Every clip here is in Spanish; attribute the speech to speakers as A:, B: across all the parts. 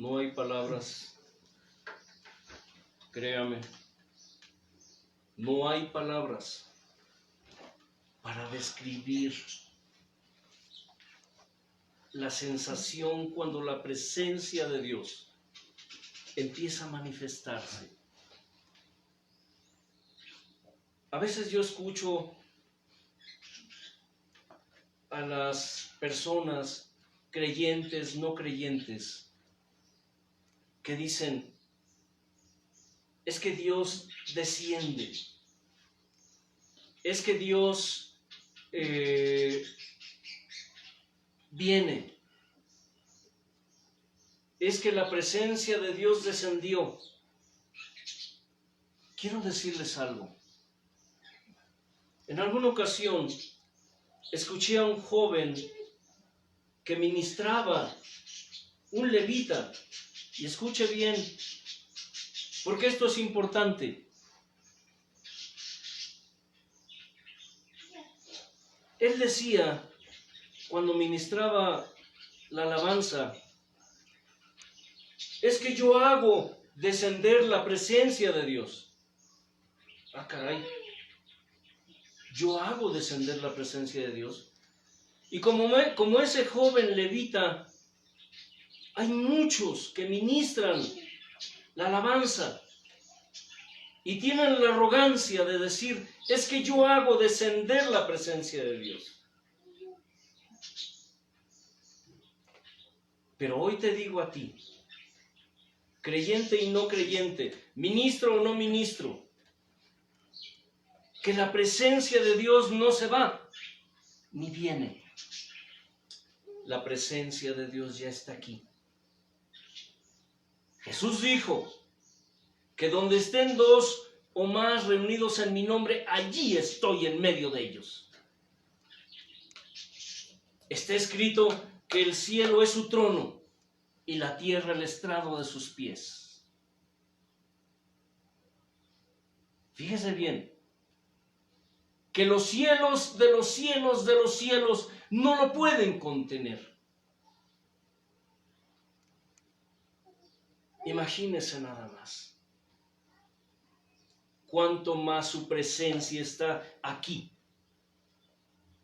A: No hay palabras, créame, no hay palabras para describir la sensación cuando la presencia de Dios empieza a manifestarse. A veces yo escucho a las personas creyentes, no creyentes, que dicen, es que Dios desciende, es que Dios viene, es que la presencia de Dios descendió. Quiero decirles algo. En alguna ocasión escuché a un joven que ministraba, un levita, y escuche bien, porque esto es importante. Él decía, cuando ministraba la alabanza, es que yo hago descender la presencia de Dios. Ah, caray. Yo hago descender la presencia de Dios. Y como ese joven levita, hay muchos que ministran la alabanza y tienen la arrogancia de decir, es que yo hago descender la presencia de Dios. Pero hoy te digo a ti, creyente y no creyente, ministro o no ministro, que la presencia de Dios no se va, ni viene. La presencia de Dios ya está aquí. Jesús dijo que donde estén dos o más reunidos en mi nombre, allí estoy en medio de ellos. Está escrito que el cielo es su trono y la tierra el estrado de sus pies. Fíjese bien, que los cielos de los cielos de los cielos no lo pueden contener. Imagínese nada más. Cuánto más su presencia está aquí,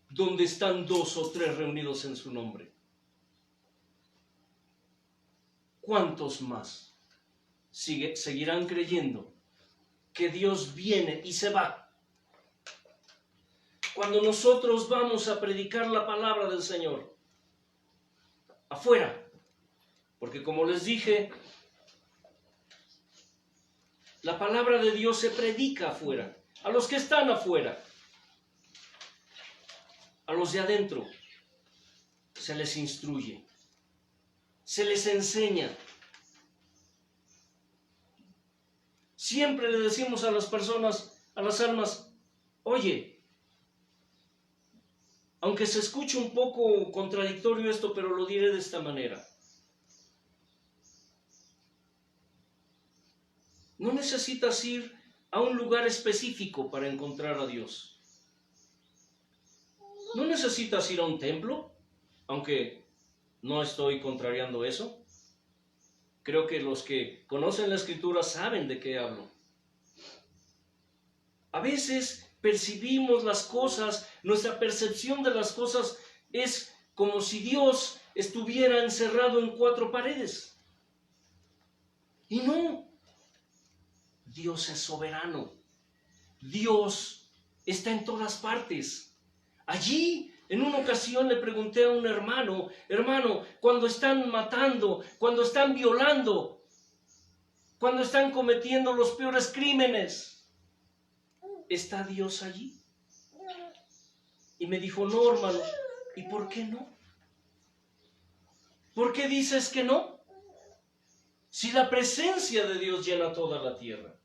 A: donde están dos o tres reunidos en su nombre. ¿Cuántos más seguirán creyendo que Dios viene y se va? Cuando nosotros vamos a predicar la palabra del Señor, afuera, porque como les dije, la palabra de Dios se predica afuera, a los que están afuera, a los de adentro, se les instruye, se les enseña. Siempre le decimos a las personas, a las almas, oye, aunque se escuche un poco contradictorio esto, pero lo diré de esta manera. No necesitas ir a un lugar específico para encontrar a Dios. No necesitas ir a un templo, aunque no estoy contrariando eso. Creo que los que conocen la Escritura saben de qué hablo. A veces percibimos las cosas, nuestra percepción de las cosas es como si Dios estuviera encerrado en cuatro paredes. Y no, Dios es soberano. Dios está en todas partes. Allí, en una ocasión le pregunté a un hermano, cuando están matando, cuando están violando, cuando están cometiendo los peores crímenes, ¿está Dios allí? Y me dijo, no, hermano. ¿Y por qué no? ¿Por qué dices que no? Si la presencia de Dios llena toda la tierra.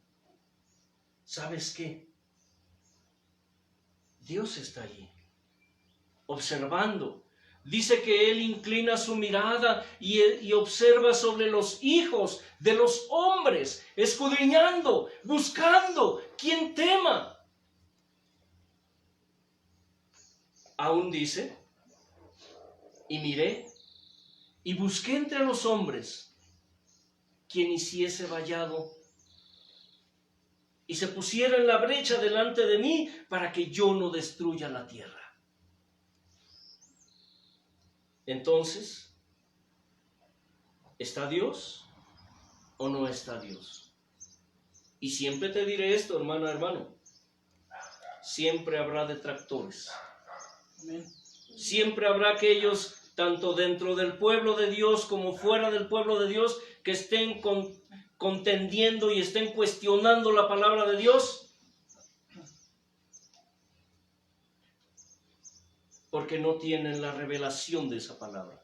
A: ¿Sabes qué? Dios está allí, observando. Dice que Él inclina su mirada y observa sobre los hijos de los hombres, escudriñando, buscando quien tema. Aún dice, y miré, y busqué entre los hombres, quien hiciese vallado y se pusiera en la brecha delante de mí para que yo no destruya la tierra. Entonces, ¿está Dios o no está Dios? Y siempre te diré esto, hermana, hermano. Siempre habrá detractores. Siempre habrá aquellos, tanto dentro del pueblo de Dios como fuera del pueblo de Dios, que estén contendiendo y estén cuestionando la palabra de Dios, porque no tienen la revelación de esa palabra.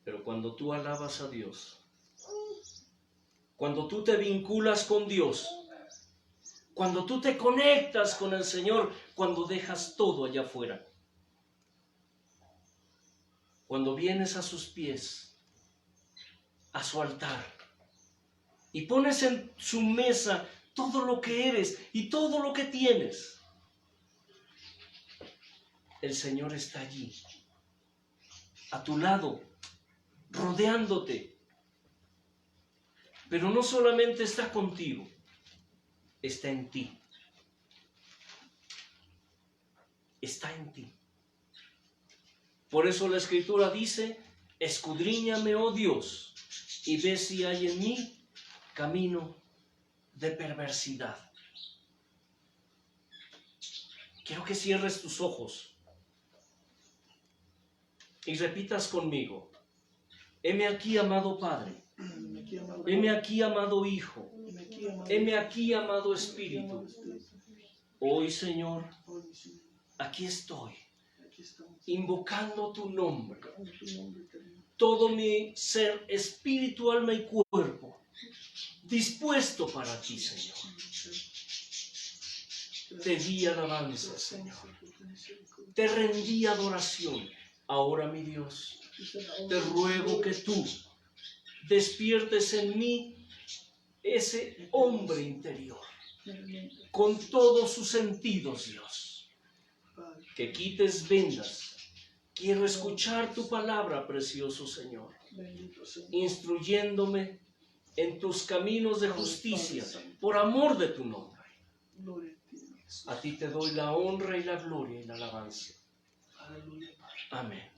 A: Pero cuando tú alabas a Dios, cuando tú te vinculas con Dios, cuando tú te conectas con el Señor, cuando dejas todo allá afuera, cuando vienes a sus pies, a su altar, y pones en su mesa todo lo que eres y todo lo que tienes, el Señor está allí, a tu lado, rodeándote. Pero no solamente está contigo, está en ti. Está en ti. Por eso la Escritura dice, escudriñame, oh Dios, y ve si hay en mí camino de perversidad. Quiero que cierres tus ojos y repitas conmigo, heme aquí, amado Padre, heme aquí, amado Hijo, heme aquí, amado Espíritu. Hoy, Señor, aquí estoy, invocando tu nombre. Todo mi ser, espíritu, alma y cuerpo, dispuesto para ti, Señor. Te di alabanza, Señor. Te rendí adoración. Ahora, mi Dios, te ruego que tú despiertes en mí ese hombre interior, con todos sus sentidos, Dios. Que quites vendas. Quiero escuchar tu palabra, precioso Señor, instruyéndome en tus caminos de justicia, por amor de tu nombre. A ti te doy la honra y la gloria y la alabanza. Amén.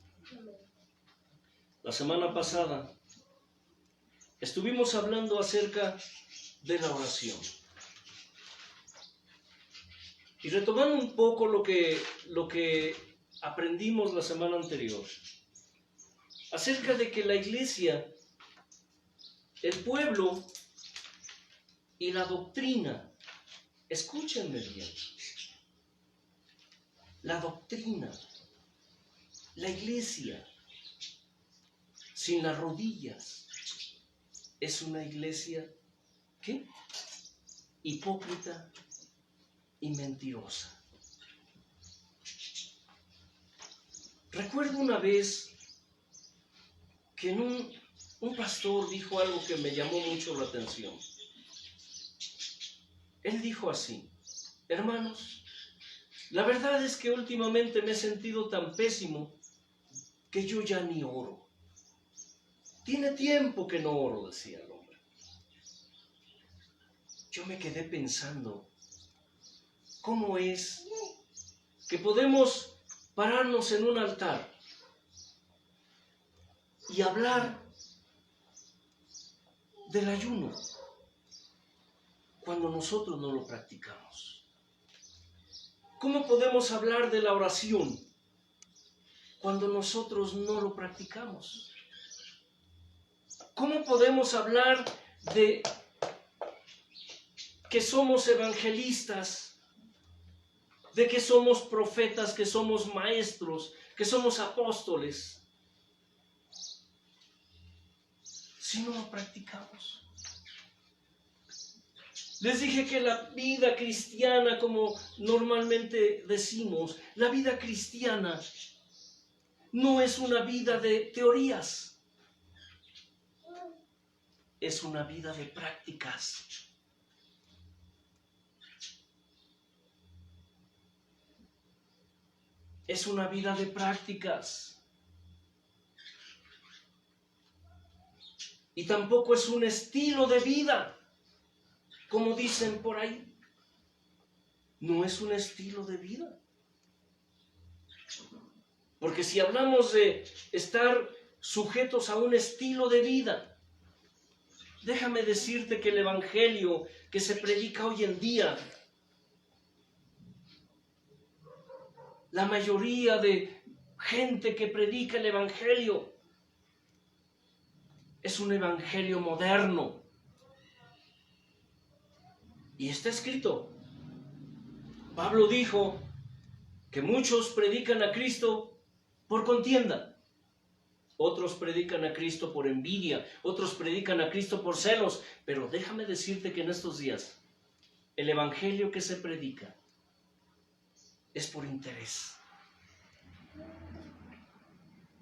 A: La semana pasada estuvimos hablando acerca de la oración. Y retomando un poco lo que aprendimos la semana anterior, acerca de que la iglesia, el pueblo y la doctrina, escúchenme bien, la doctrina, la iglesia, sin las rodillas, es una iglesia, ¿qué? Hipócrita y mentirosa. Recuerdo una vez que un pastor dijo algo que me llamó mucho la atención. Él dijo así, hermanos, la verdad es que últimamente me he sentido tan pésimo que yo ya ni oro. Tiene tiempo que no oro, decía el hombre. Yo me quedé pensando, ¿cómo es que podemos pararnos en un altar y hablar del ayuno cuando nosotros no lo practicamos? ¿Cómo podemos hablar de la oración cuando nosotros no lo practicamos? ¿Cómo podemos hablar de que somos evangelistas, de que somos profetas, que somos maestros, que somos apóstoles, si no lo practicamos? Les dije que la vida cristiana, como normalmente decimos, la vida cristiana no es una vida de teorías, es una vida de prácticas. Es una vida de prácticas. Y tampoco es un estilo de vida, como dicen por ahí. No es un estilo de vida. Porque si hablamos de estar sujetos a un estilo de vida, déjame decirte que el evangelio que se predica hoy en día, la mayoría de gente que predica el evangelio, es un evangelio moderno. Y está escrito. Pablo dijo que muchos predican a Cristo por contienda. Otros predican a Cristo por envidia. Otros predican a Cristo por celos. Pero déjame decirte que en estos días, el evangelio que se predica es por interés.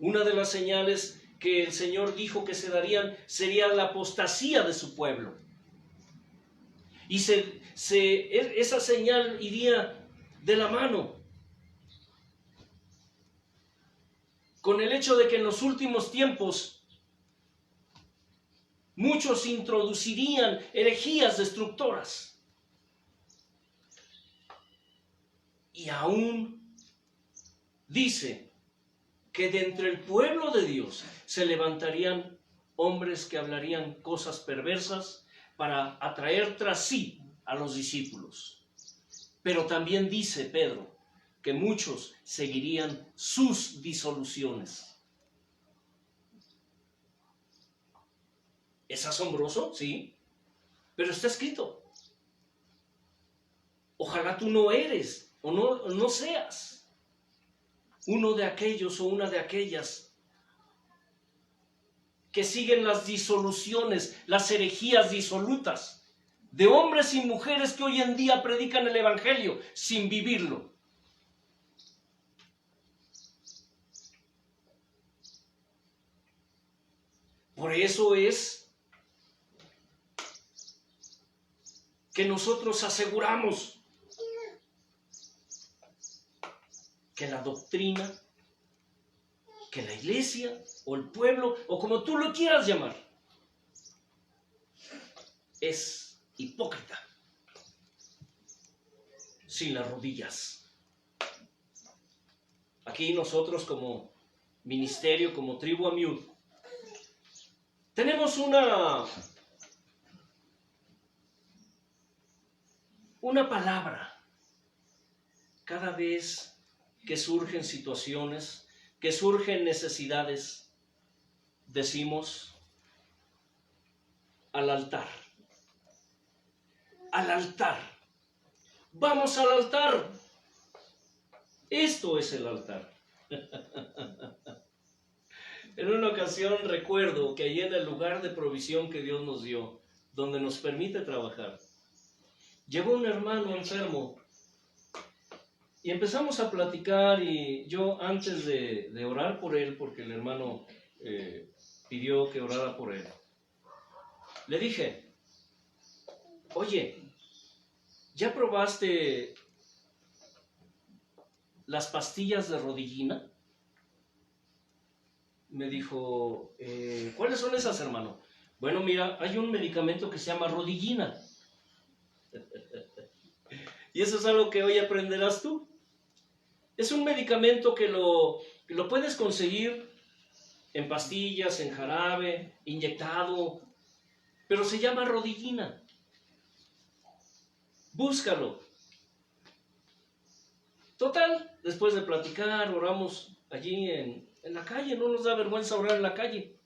A: Una de las señales que el Señor dijo que se darían sería la apostasía de su pueblo. Y esa señal iría de la mano con el hecho de que en los últimos tiempos muchos introducirían herejías destructoras. Y aún dice que de entre el pueblo de Dios se levantarían hombres que hablarían cosas perversas para atraer tras sí a los discípulos. Pero también dice Pedro que muchos seguirían sus disoluciones. ¿Es asombroso? Sí, pero está escrito. Ojalá tú no eres o no seas uno de aquellos o una de aquellas que siguen las disoluciones, las herejías disolutas de hombres y mujeres que hoy en día predican el evangelio sin vivirlo. Por eso es que nosotros aseguramos que la doctrina, que la iglesia o el pueblo, o como tú lo quieras llamar, es hipócrita, sin las rodillas. Aquí nosotros como ministerio, como tribu Amiud, tenemos una palabra cada vez que surgen situaciones, que surgen necesidades, decimos al altar. Al altar. Vamos al altar. Esto es el altar. En una ocasión recuerdo que allí en el lugar de provisión que Dios nos dio, donde nos permite trabajar, llegó un hermano enfermo y empezamos a platicar, y yo antes de orar por él, porque el hermano pidió que orara por él, le dije, oye, ¿ya probaste las pastillas de rodillina? Me dijo, ¿cuáles son esas, hermano? Bueno, mira, hay un medicamento que se llama rodillina. Y eso es algo que hoy aprenderás tú. Es un medicamento que lo puedes conseguir en pastillas, en jarabe, inyectado, pero se llama rodillina. Búscalo. Total, después de platicar, oramos allí en la calle. No nos da vergüenza orar en la calle,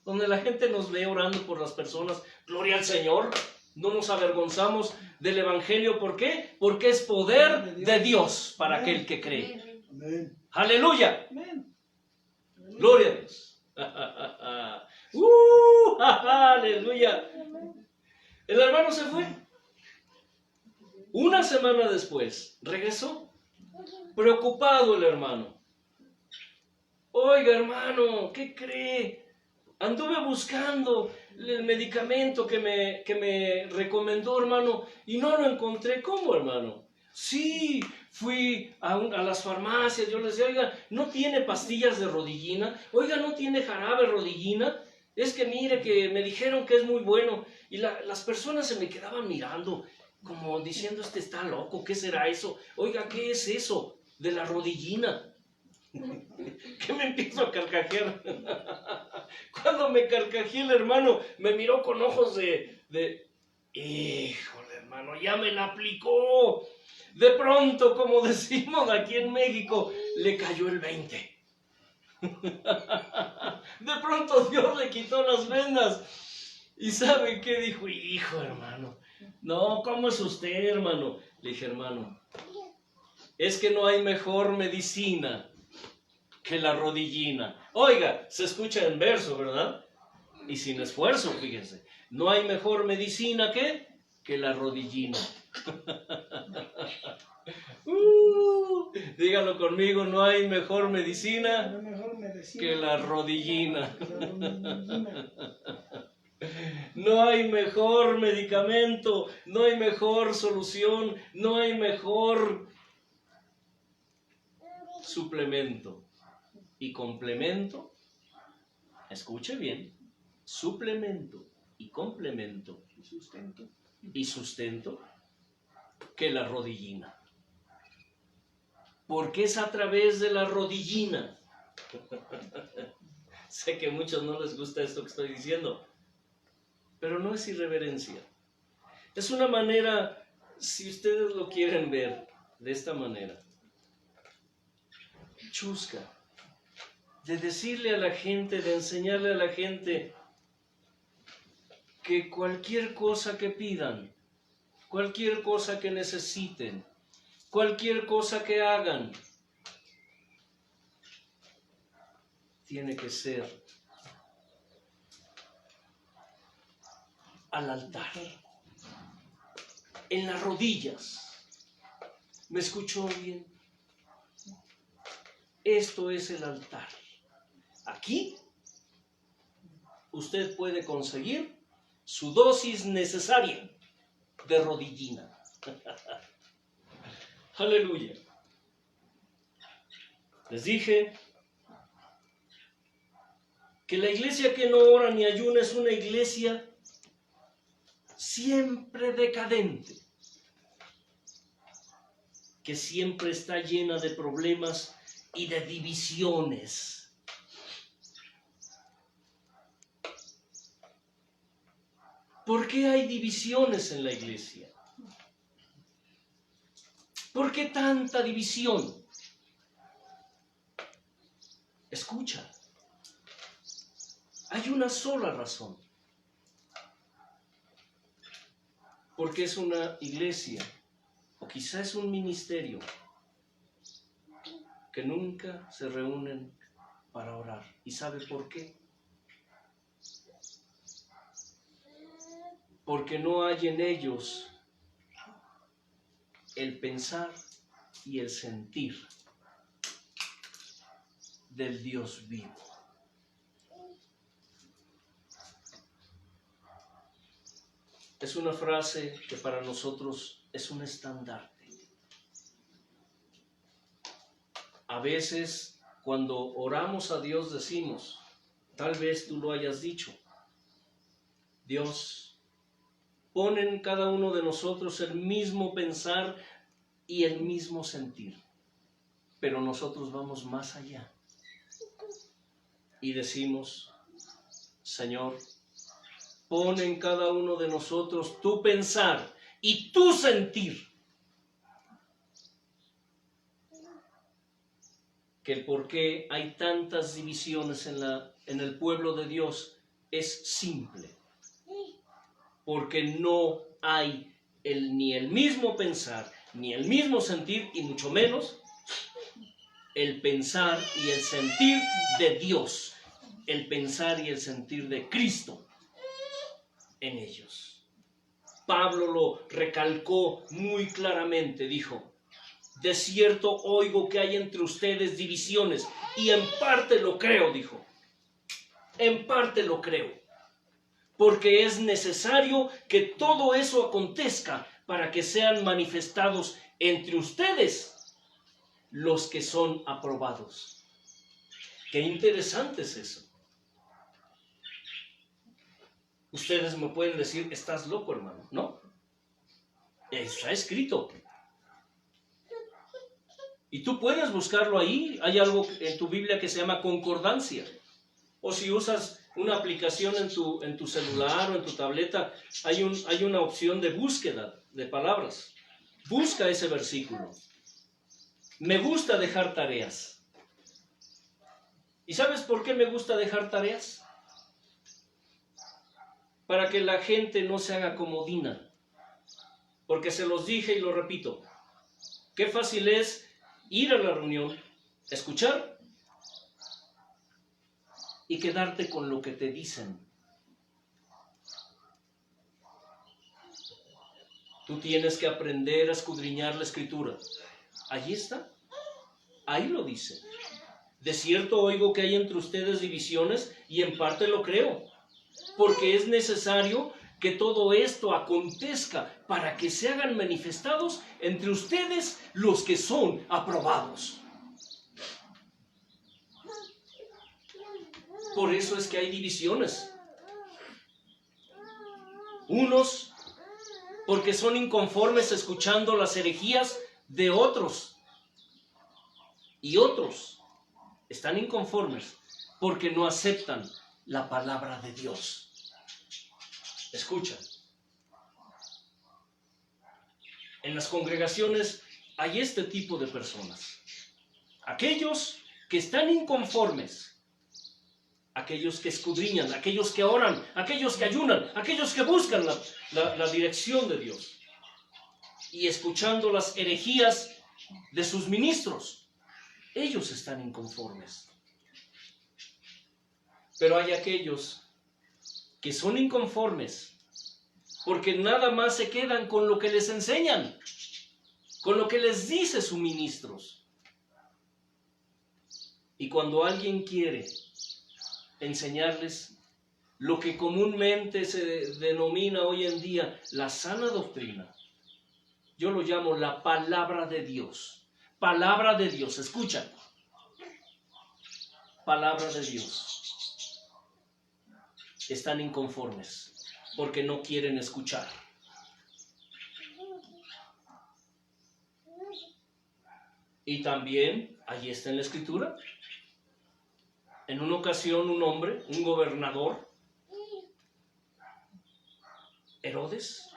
A: donde la gente nos ve orando por las personas. Gloria al Señor. No nos avergonzamos del evangelio. ¿Por qué? Porque es poder de Dios para aquel que cree. Amén. Aleluya. Amén. Gloria a Dios. Aleluya. El hermano se fue. Una semana después regresó. Preocupado el hermano. Oiga, hermano, ¿qué cree? Anduve buscando el medicamento que me recomendó, hermano, y no lo encontré. ¿Cómo, hermano? Sí, fui a las farmacias. Yo les decía, oiga, ¿no tiene pastillas de rodillina? Oiga, ¿no tiene jarabe rodillina? Es que mire que me dijeron que es muy bueno. Y las personas se me quedaban mirando, como diciendo, este está loco, ¿qué será eso? Oiga, ¿qué es eso de la rodillina? ¿Qué me empiezo a carcajear? Cuando me carcajeé, el hermano me miró con ojos de híjole, hermano, ya me la aplicó. De pronto, como decimos aquí en México, le cayó el 20. De pronto Dios le quitó las vendas. ¿Y sabe qué dijo? Hijo, hermano. No, ¿cómo es usted, hermano? Le dije, hermano, es que no hay mejor medicina que la rodillina. Oiga, se escucha en verso, ¿verdad? Y sin esfuerzo, fíjense. No hay mejor medicina que la rodillina. Dígalo conmigo, no hay mejor medicina que la rodillina. No hay mejor medicamento, no hay mejor solución, no hay mejor suplemento y complemento. Escuche bien, suplemento y complemento y sustento que la rodillina. Porque es a través de la rodillina. Sé que a muchos no les gusta esto que estoy diciendo, pero no es irreverencia. Es una manera, si ustedes lo quieren ver de esta manera, chusca, de decirle a la gente, de enseñarle a la gente que cualquier cosa que pidan, cualquier cosa que necesiten, cualquier cosa que hagan, tiene que ser al altar, en las rodillas. ¿Me escuchó bien? Esto es el altar. Aquí usted puede conseguir su dosis necesaria de rodillina. Aleluya. Les dije que la iglesia que no ora ni ayuna es una iglesia siempre decadente, que siempre está llena de problemas y de divisiones. ¿Por qué hay divisiones en la iglesia? ¿Por qué tanta división? Escucha, hay una sola razón. Porque es una iglesia, o quizás es un ministerio, que nunca se reúnen para orar. ¿Y sabe por qué? Porque no hay en ellos el pensar y el sentir del Dios vivo. Es una frase que para nosotros es un estandarte. A veces, cuando oramos a Dios, decimos, tal vez tú lo hayas dicho, Dios, pon en cada uno de nosotros el mismo pensar y el mismo sentir. Pero nosotros vamos más allá. Y decimos, Señor, pon en cada uno de nosotros tu pensar y tu sentir. Que el por qué hay tantas divisiones en el pueblo de Dios es simple. Porque no hay ni el mismo pensar, ni el mismo sentir, y mucho menos el pensar y el sentir de Dios, el pensar y el sentir de Cristo en ellos. Pablo lo recalcó muy claramente, dijo, de cierto oigo que hay entre ustedes divisiones, y en parte lo creo, dijo, en parte lo creo, porque es necesario que todo eso acontezca para que sean manifestados entre ustedes los que son aprobados. Qué interesante es eso. Ustedes me pueden decir, estás loco, hermano. No, está escrito. Y tú puedes buscarlo ahí. Hay algo en tu Biblia que se llama concordancia. O si usas una aplicación en tu celular o en tu tableta, hay una opción de búsqueda de palabras. Busca ese versículo. Me gusta dejar tareas. ¿Y sabes por qué me gusta dejar tareas? Para que la gente no se haga comodina. Porque se los dije y lo repito. Qué fácil es ir a la reunión, escuchar y quedarte con lo que te dicen. Tú tienes que aprender a escudriñar la Escritura. Allí está. Ahí lo dice. De cierto oigo que hay entre ustedes divisiones y en parte lo creo. Porque es necesario que todo esto acontezca para que se hagan manifestados entre ustedes los que son aprobados. Por eso es que hay divisiones. Unos porque son inconformes escuchando las herejías de otros. Y otros están inconformes porque no aceptan la palabra de Dios. Escucha. En las congregaciones hay este tipo de personas. Aquellos que están inconformes, aquellos que escudriñan, aquellos que oran, aquellos que ayunan, aquellos que buscan la dirección de Dios. Y escuchando las herejías de sus ministros, ellos están inconformes. Pero hay aquellos que son inconformes porque nada más se quedan con lo que les enseñan, con lo que les dice sus ministros. Y cuando alguien quiere enseñarles lo que comúnmente se denomina hoy en día la sana doctrina, yo lo llamo la palabra de Dios. Palabra de Dios, escucha. Palabra de Dios. Están inconformes porque no quieren escuchar. Y también, allí está en la Escritura, en una ocasión un hombre, un gobernador, Herodes,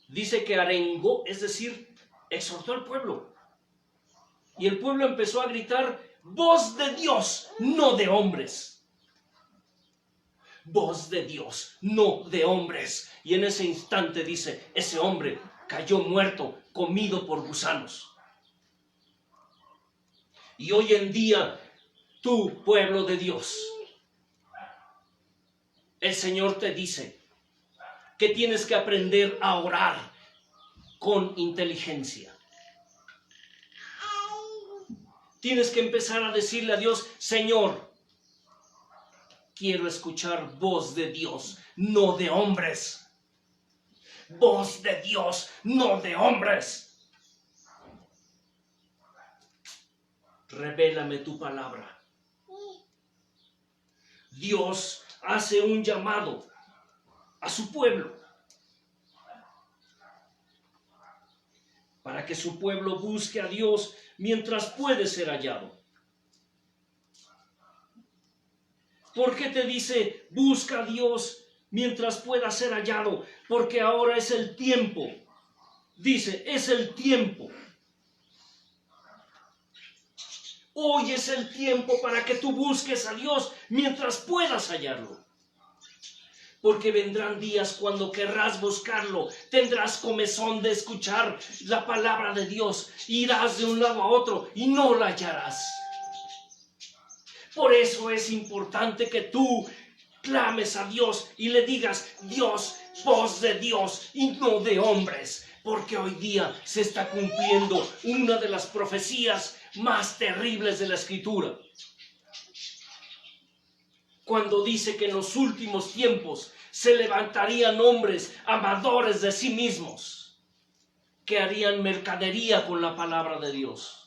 A: dice que arengó, es decir, exhortó al pueblo. Y el pueblo empezó a gritar, voz de Dios, no de hombres. Voz de Dios, no de hombres. Y en ese instante dice, ese hombre cayó muerto, comido por gusanos. Y hoy en día, tú, pueblo de Dios, el Señor te dice que tienes que aprender a orar con inteligencia. Tienes que empezar a decirle a Dios, Señor, quiero escuchar voz de Dios, no de hombres. Voz de Dios, no de hombres. Revélame tu palabra. Dios hace un llamado a su pueblo para que su pueblo busque a Dios mientras puede ser hallado. ¿Por qué te dice busca a Dios mientras pueda ser hallado? Porque ahora es el tiempo. Dice, es el tiempo. Hoy es el tiempo para que tú busques a Dios mientras puedas hallarlo. Porque vendrán días cuando querrás buscarlo, tendrás comezón de escuchar la palabra de Dios, irás de un lado a otro y no la hallarás. Por eso es importante que tú clames a Dios y le digas, Dios, voz de Dios y no de hombres. Porque hoy día se está cumpliendo una de las profecías más terribles de la Escritura. Cuando dice que en los últimos tiempos se levantarían hombres amadores de sí mismos, que harían mercadería con la palabra de Dios.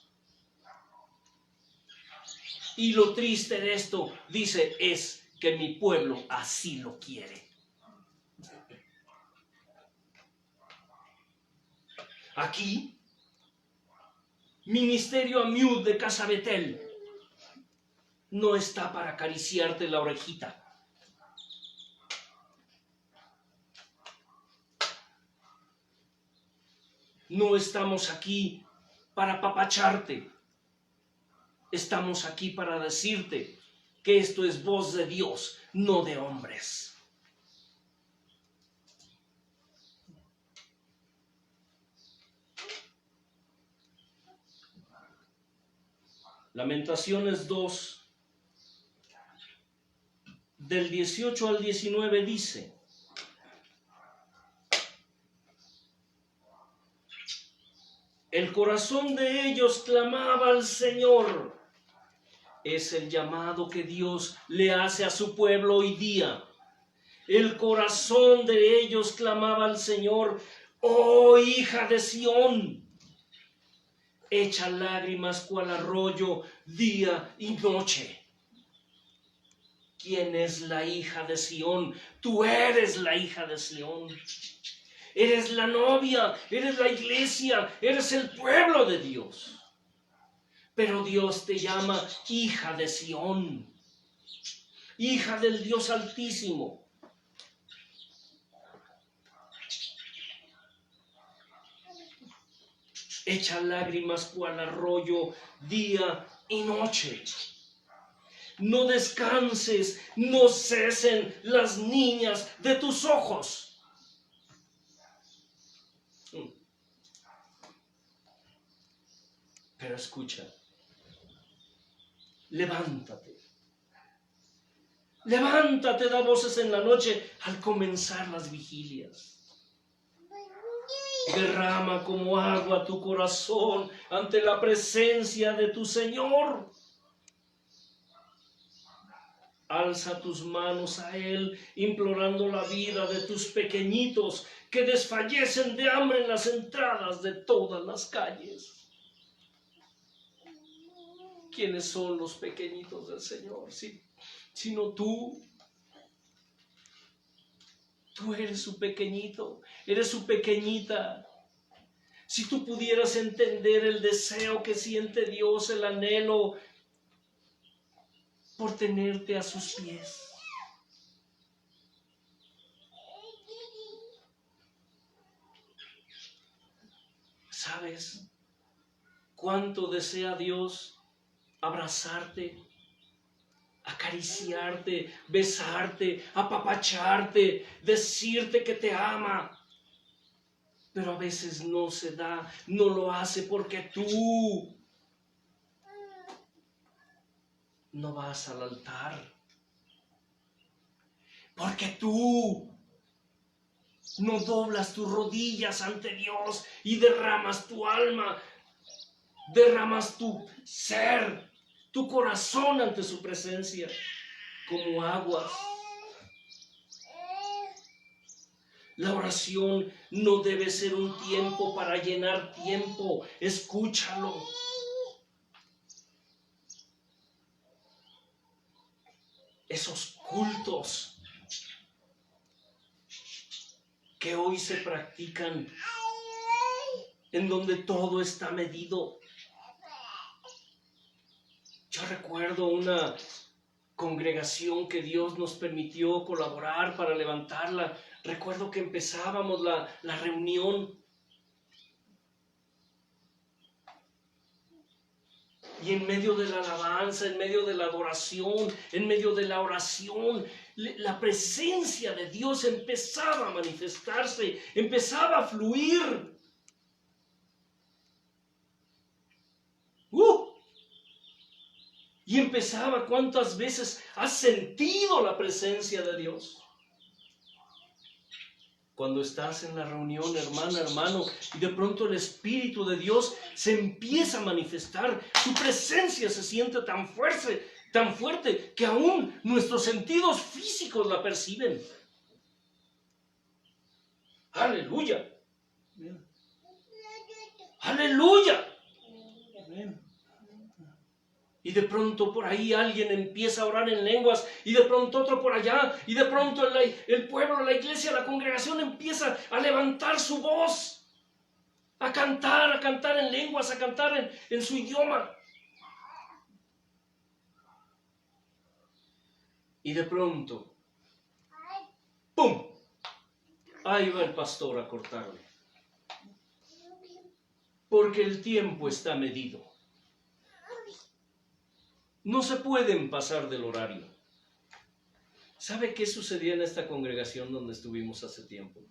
A: Y lo triste de esto, dice, es que mi pueblo así lo quiere. Aquí, Ministerio Amiud de Casa Betel no está para acariciarte la orejita. No estamos aquí para apapacharte. Estamos aquí para decirte que esto es voz de Dios, no de hombres. Lamentaciones 2, del 18 al 19 dice: el corazón de ellos clamaba al Señor. Es el llamado que Dios le hace a su pueblo hoy día. El corazón de ellos clamaba al Señor: oh hija de Sión, echa lágrimas cual arroyo día y noche. ¿Quién es la hija de Sión? Tú eres la hija de Sión. Eres la novia, eres la iglesia, eres el pueblo de Dios. Pero Dios te llama hija de Sión, hija del Dios Altísimo. Echa lágrimas cual arroyo día y noche. No descanses, no cesen las niñas de tus ojos. Pero escucha, levántate. Levántate, da voces en la noche al comenzar las vigilias. Derrama como agua tu corazón ante la presencia de tu Señor. Alza tus manos a Él, implorando la vida de tus pequeñitos que desfallecen de hambre en las entradas de todas las calles. ¿Quiénes son los pequeñitos del Señor? Sino tú. Tú eres su pequeñito, eres su pequeñita. Si tú pudieras entender el deseo que siente Dios, el anhelo por tenerte a sus pies. ¿Sabes cuánto desea Dios abrazarte, acariciarte, besarte, apapacharte, decirte que te ama? Pero a veces no se da, no lo hace porque tú no vas al altar. Porque tú no doblas tus rodillas ante Dios y derramas tu alma, derramas tu ser, tu corazón ante su presencia como aguas. La oración no debe ser un tiempo para llenar tiempo. Escúchalo. Esos cultos que hoy se practican, en donde todo está medido. Yo recuerdo una congregación que Dios nos permitió colaborar para levantarla. Recuerdo que empezábamos la reunión y en medio de la alabanza, en medio de la adoración, en medio de la oración, la presencia de Dios empezaba a manifestarse, empezaba a fluir. Y empezaba, ¿cuántas veces has sentido la presencia de Dios? Cuando estás en la reunión, hermana, hermano, y de pronto el Espíritu de Dios se empieza a manifestar, su presencia se siente tan fuerte que aún nuestros sentidos físicos la perciben. ¡Aleluya! ¡Aleluya! Y de pronto por ahí alguien empieza a orar en lenguas, y de pronto otro por allá, y de pronto el pueblo, la iglesia, la congregación empieza a levantar su voz, a cantar en lenguas, a cantar en su idioma. Y de pronto, ¡pum! Ahí va el pastor a cortarle. Porque el tiempo está medido. No se pueden pasar del horario. ¿Sabe qué sucedía en esta congregación donde estuvimos hace tiempo?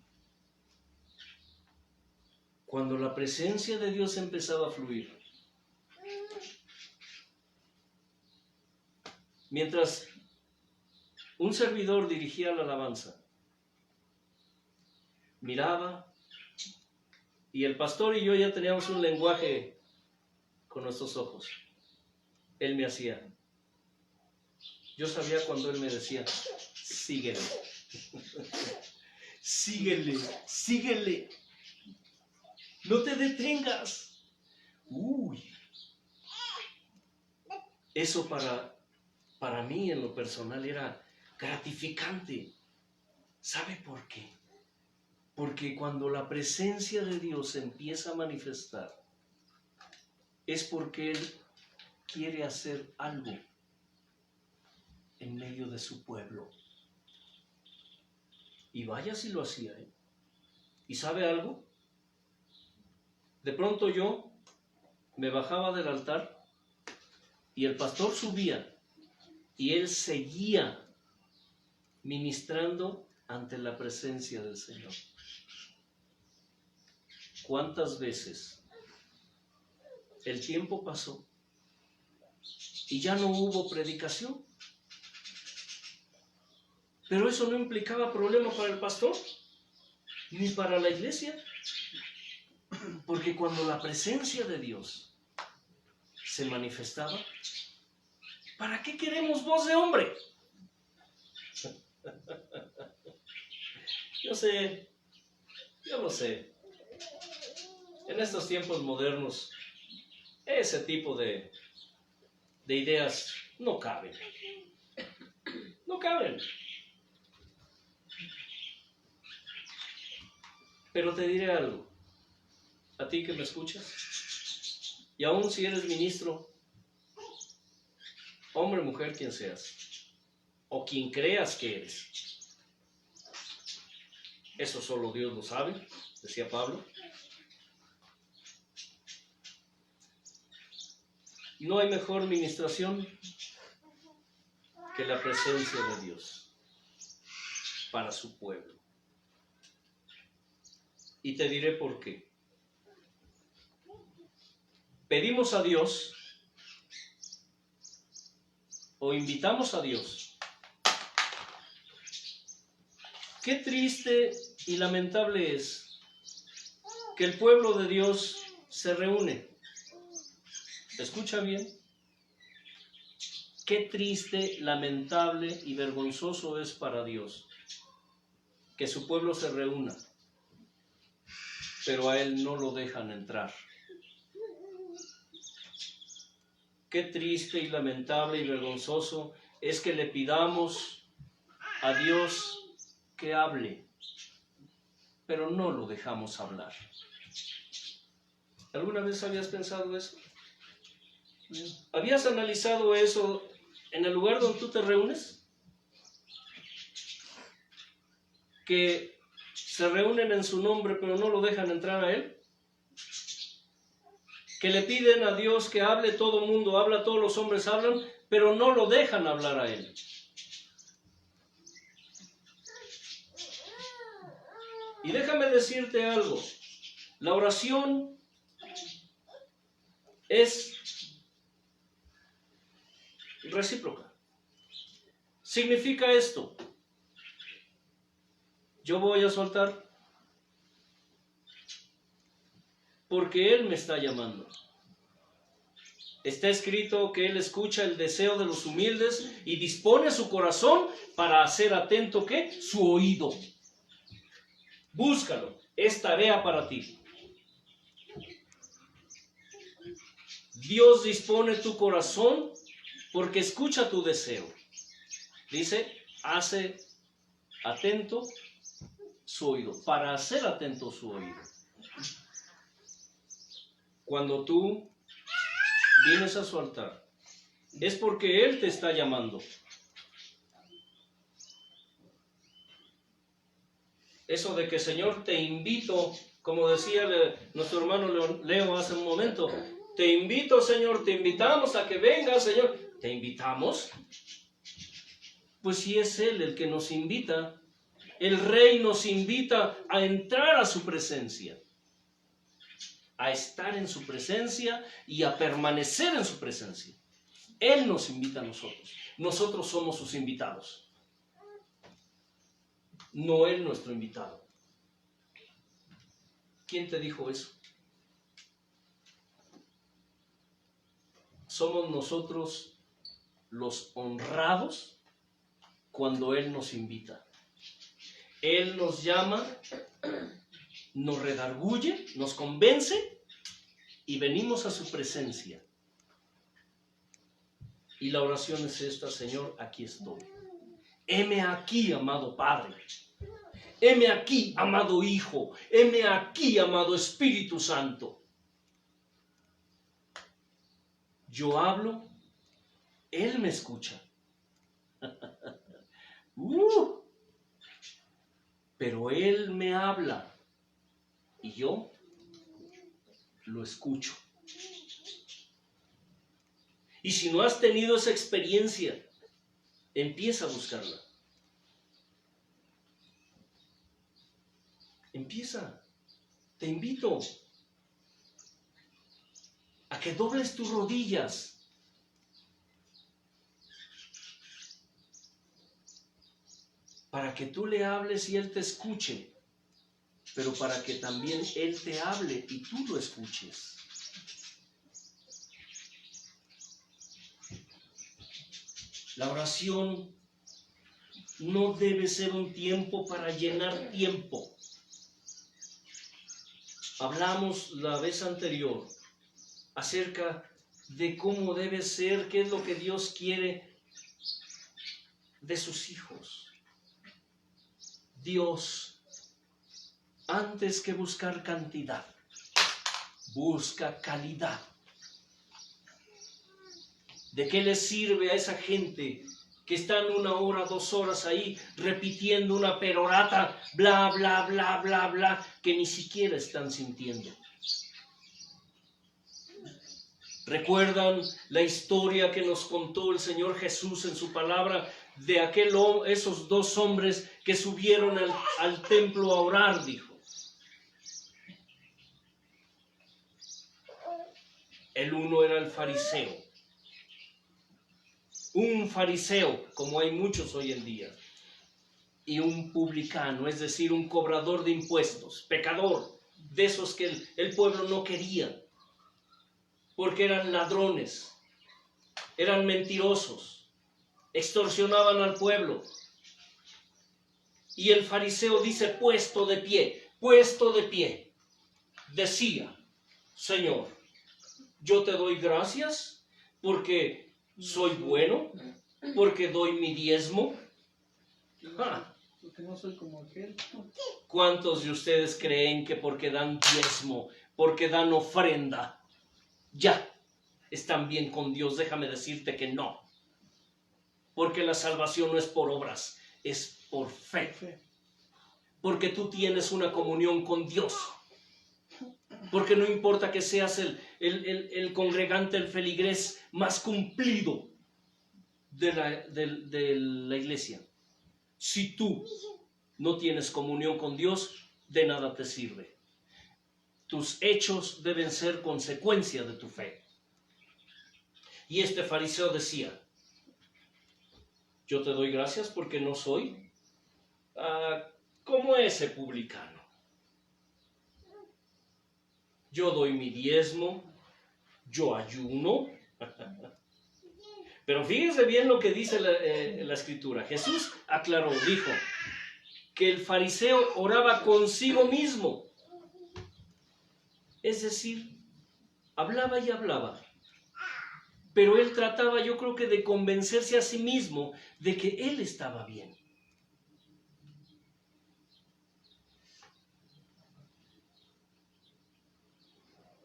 A: Cuando la presencia de Dios empezaba a fluir, mientras un servidor dirigía la alabanza, miraba, y el pastor y yo ya teníamos un lenguaje con nuestros ojos. Él me hacía. Yo sabía cuando él me decía, síguele, síguele, síguele, no te detengas. Uy, eso para mí en lo personal era gratificante. ¿Sabe por qué? Porque cuando la presencia de Dios empieza a manifestar, es porque Él quiere hacer algo en medio de su pueblo. Y vaya si lo hacía, ¿eh? ¿Y sabe algo? De pronto yo me bajaba del altar y el pastor subía y él seguía ministrando ante la presencia del Señor. ¿Cuántas veces el tiempo pasó y ya no hubo predicación? Pero eso no implicaba problema para el pastor ni para la iglesia, porque cuando la presencia de Dios se manifestaba, ¿para qué queremos voz de hombre? Yo lo sé. En estos tiempos modernos, ese tipo de ideas no caben. No caben. Pero te diré algo, a ti que me escuchas, y aún si eres ministro, hombre o mujer, quien seas, o quien creas que eres, eso solo Dios lo sabe, decía Pablo. No hay mejor ministración que la presencia de Dios para su pueblo. Y te diré por qué. Pedimos a Dios o invitamos a Dios. Qué triste y lamentable es que el pueblo de Dios se reúne. Escucha bien. Qué triste, lamentable y vergonzoso es para Dios que su pueblo se reúna, pero a Él no lo dejan entrar. Qué triste y lamentable y vergonzoso es que le pidamos a Dios que hable, pero no lo dejamos hablar. ¿Alguna vez habías pensado eso? ¿Habías analizado eso en el lugar donde tú te reúnes? Que se reúnen en su nombre, pero no lo dejan entrar a Él. Que le piden a Dios que hable, todo el mundo habla, todos los hombres hablan, pero no lo dejan hablar a Él. Y déjame decirte algo, la oración es recíproca. Significa esto: yo voy a soltar porque Él me está llamando. Está escrito que Él escucha el deseo de los humildes y dispone su corazón para hacer atento, ¿qué? Su oído. Búscalo, es tarea para ti. Dios dispone tu corazón porque escucha tu deseo. Dice, hace atento su oído, para hacer atento su oído. Cuando tú vienes a su altar, es porque Él te está llamando. Eso de que, Señor, te invito, como decía nuestro hermano Leo hace un momento, te invito, Señor, te invitamos a que vengas, Señor. ¿Te invitamos? Pues si es Él el que nos invita, el Rey nos invita a entrar a su presencia, a estar en su presencia y a permanecer en su presencia. Él nos invita a nosotros. Nosotros somos sus invitados. No Él nuestro invitado. ¿Quién te dijo eso? Somos nosotros los honrados cuando Él nos invita. Él nos llama, nos redarguye, nos convence y venimos a su presencia. Y la oración es esta: Señor, aquí estoy. Heme aquí, amado Padre. Heme aquí, amado Hijo. Heme aquí, amado Espíritu Santo. Yo hablo, Él me escucha. Pero Él me habla y yo lo escucho. Y si no has tenido esa experiencia, empieza a buscarla. Empieza. Te invito a que dobles tus rodillas. Para que tú le hables y Él te escuche. Pero para que también Él te hable y tú lo escuches. La oración no debe ser un tiempo para llenar tiempo. Hablamos la vez anterior acerca de cómo debe ser, qué es lo que Dios quiere de sus hijos. Dios, antes que buscar cantidad, busca calidad. ¿De qué le sirve a esa gente que están 1 hora, 2 horas ahí repitiendo una perorata, bla, bla, bla, bla, bla, que ni siquiera están sintiendo? ¿Recuerdan la historia que nos contó el Señor Jesús en su palabra de esos 2 hombres que subieron al templo a orar? Dijo. El uno era el fariseo. Un fariseo, como hay muchos hoy en día, y un publicano, es decir, un cobrador de impuestos, pecador, de esos que el pueblo no quería, porque eran ladrones, eran mentirosos, extorsionaban al pueblo. Y el fariseo dice, puesto de pie, decía, Señor, yo te doy gracias porque soy bueno, porque doy mi diezmo.
B: Porque no soy como aquel.
A: ¿Cuántos de ustedes creen que porque dan diezmo, porque dan ofrenda, ya están bien con Dios? Déjame decirte que no. Porque la salvación no es por obras, es por fe. Porque tú tienes una comunión con Dios. Porque no importa que seas el congregante, el feligrés más cumplido de la iglesia. Si tú no tienes comunión con Dios, de nada te sirve. Tus hechos deben ser consecuencia de tu fe. Y este fariseo decía, yo te doy gracias porque no soy como ese publicano. Yo doy mi diezmo, yo ayuno. Pero fíjense bien lo que dice la Escritura. Jesús aclaró, dijo que el fariseo oraba consigo mismo. Es decir, hablaba y hablaba. Pero él trataba, yo creo que de convencerse a sí mismo de que él estaba bien.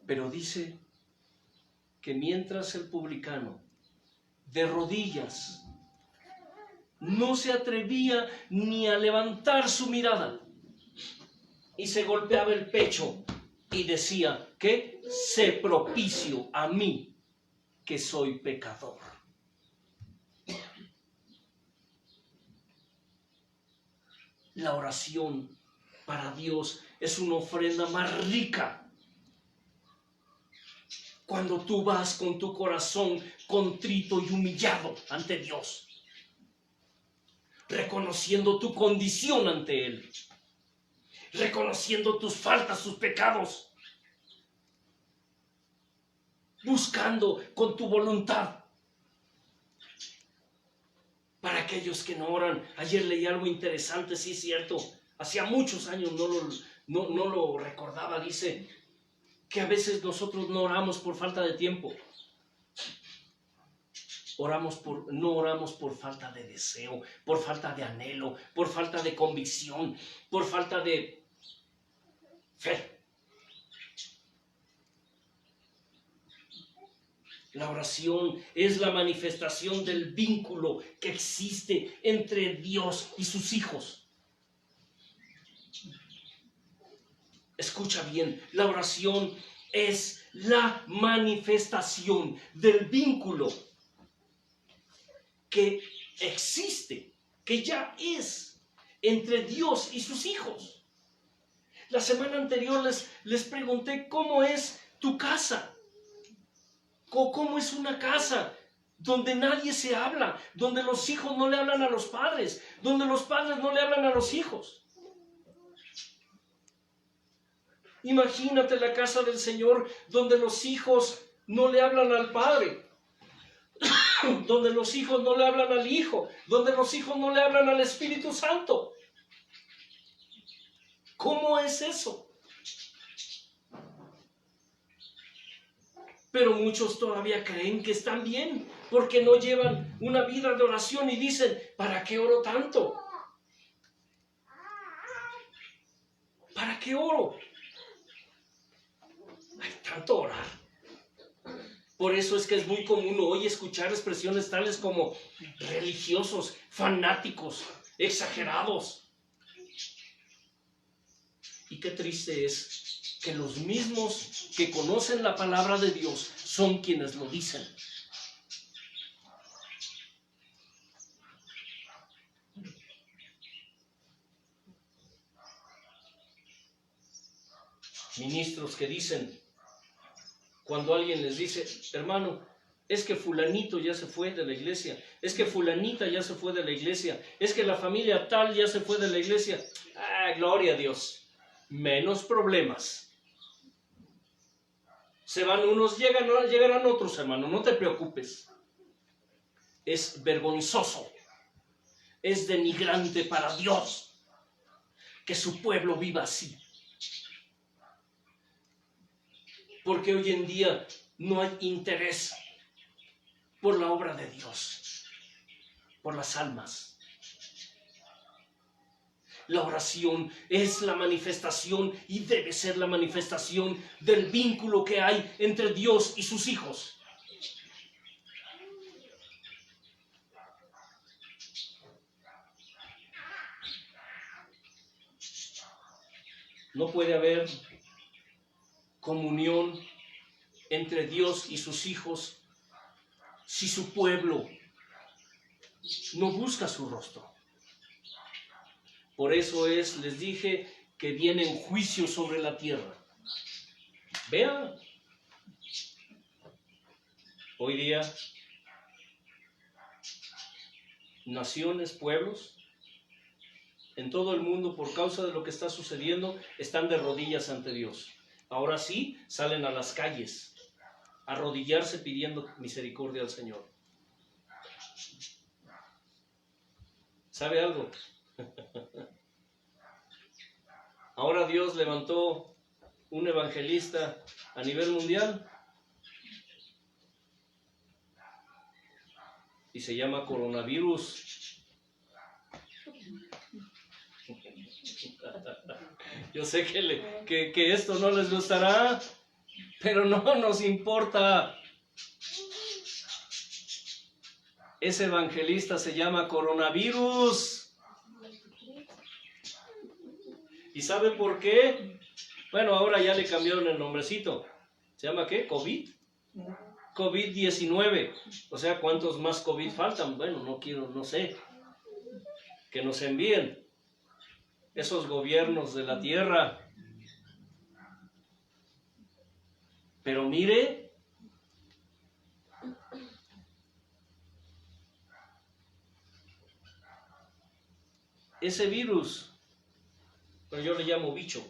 A: Pero dice que mientras el publicano, de rodillas, no se atrevía ni a levantar su mirada y se golpeaba el pecho y decía que sé propicio a mí, que soy pecador. La oración para Dios es una ofrenda más rica. Cuando tú vas con tu corazón contrito y humillado ante Dios, reconociendo tu condición ante Él, reconociendo tus faltas, tus pecados, buscando con tu voluntad. Para aquellos que no oran, ayer leí algo interesante, sí es cierto, hacía muchos años no lo recordaba, dice que a veces nosotros no oramos por falta de tiempo. No oramos por falta de deseo, por falta de anhelo, por falta de convicción, por falta de fe. La oración es la manifestación del vínculo que existe entre Dios y sus hijos. Escucha bien, la oración es la manifestación del vínculo que existe, que ya es entre Dios y sus hijos. La semana anterior les pregunté cómo es tu casa, cómo es una casa donde nadie se habla, donde los hijos no le hablan a los padres, donde los padres no le hablan a los hijos. Imagínate la casa del Señor donde los hijos no le hablan al Padre, donde los hijos no le hablan al Hijo, donde los hijos no le hablan al Espíritu Santo. ¿Cómo es eso? Pero muchos todavía creen que están bien porque no llevan una vida de oración y dicen, ¿para qué oro tanto? ¿Para qué oro? Hay tanto orar. Por eso es que es muy común hoy escuchar expresiones tales como religiosos, fanáticos, exagerados. Y qué triste es que los mismos que conocen la palabra de Dios son quienes lo dicen. Ministros que dicen, cuando alguien les dice, hermano, es que fulanito ya se fue de la iglesia, es que fulanita ya se fue de la iglesia, es que la familia tal ya se fue de la iglesia. Ah, gloria a Dios, menos problemas. Se van unos, llegarán otros, hermano, no te preocupes. Es vergonzoso, es denigrante para Dios que su pueblo viva así. Porque hoy en día no hay interés por la obra de Dios, por las almas. La oración es la manifestación y debe ser la manifestación del vínculo que hay entre Dios y sus hijos. No puede haber comunión entre Dios y sus hijos si su pueblo no busca su rostro. Por eso les dije que viene un juicio sobre la tierra. Vean, hoy día naciones, pueblos, en todo el mundo, por causa de lo que está sucediendo, están de rodillas ante Dios. Ahora sí, salen a las calles a arrodillarse pidiendo misericordia al Señor. ¿Sabe algo? Ahora Dios levantó un evangelista a nivel mundial y se llama coronavirus. Yo sé que esto no les gustará, Pero no nos importa. Ese evangelista se llama coronavirus. ¿Y sabe por qué? Bueno, ahora ya le cambiaron el nombrecito. ¿Se llama qué? ¿COVID? COVID-19. O sea, ¿cuántos más COVID faltan? Bueno, no sé. Que nos envíen esos gobiernos de la tierra. Pero mire, ese virus, pero yo le llamo bicho,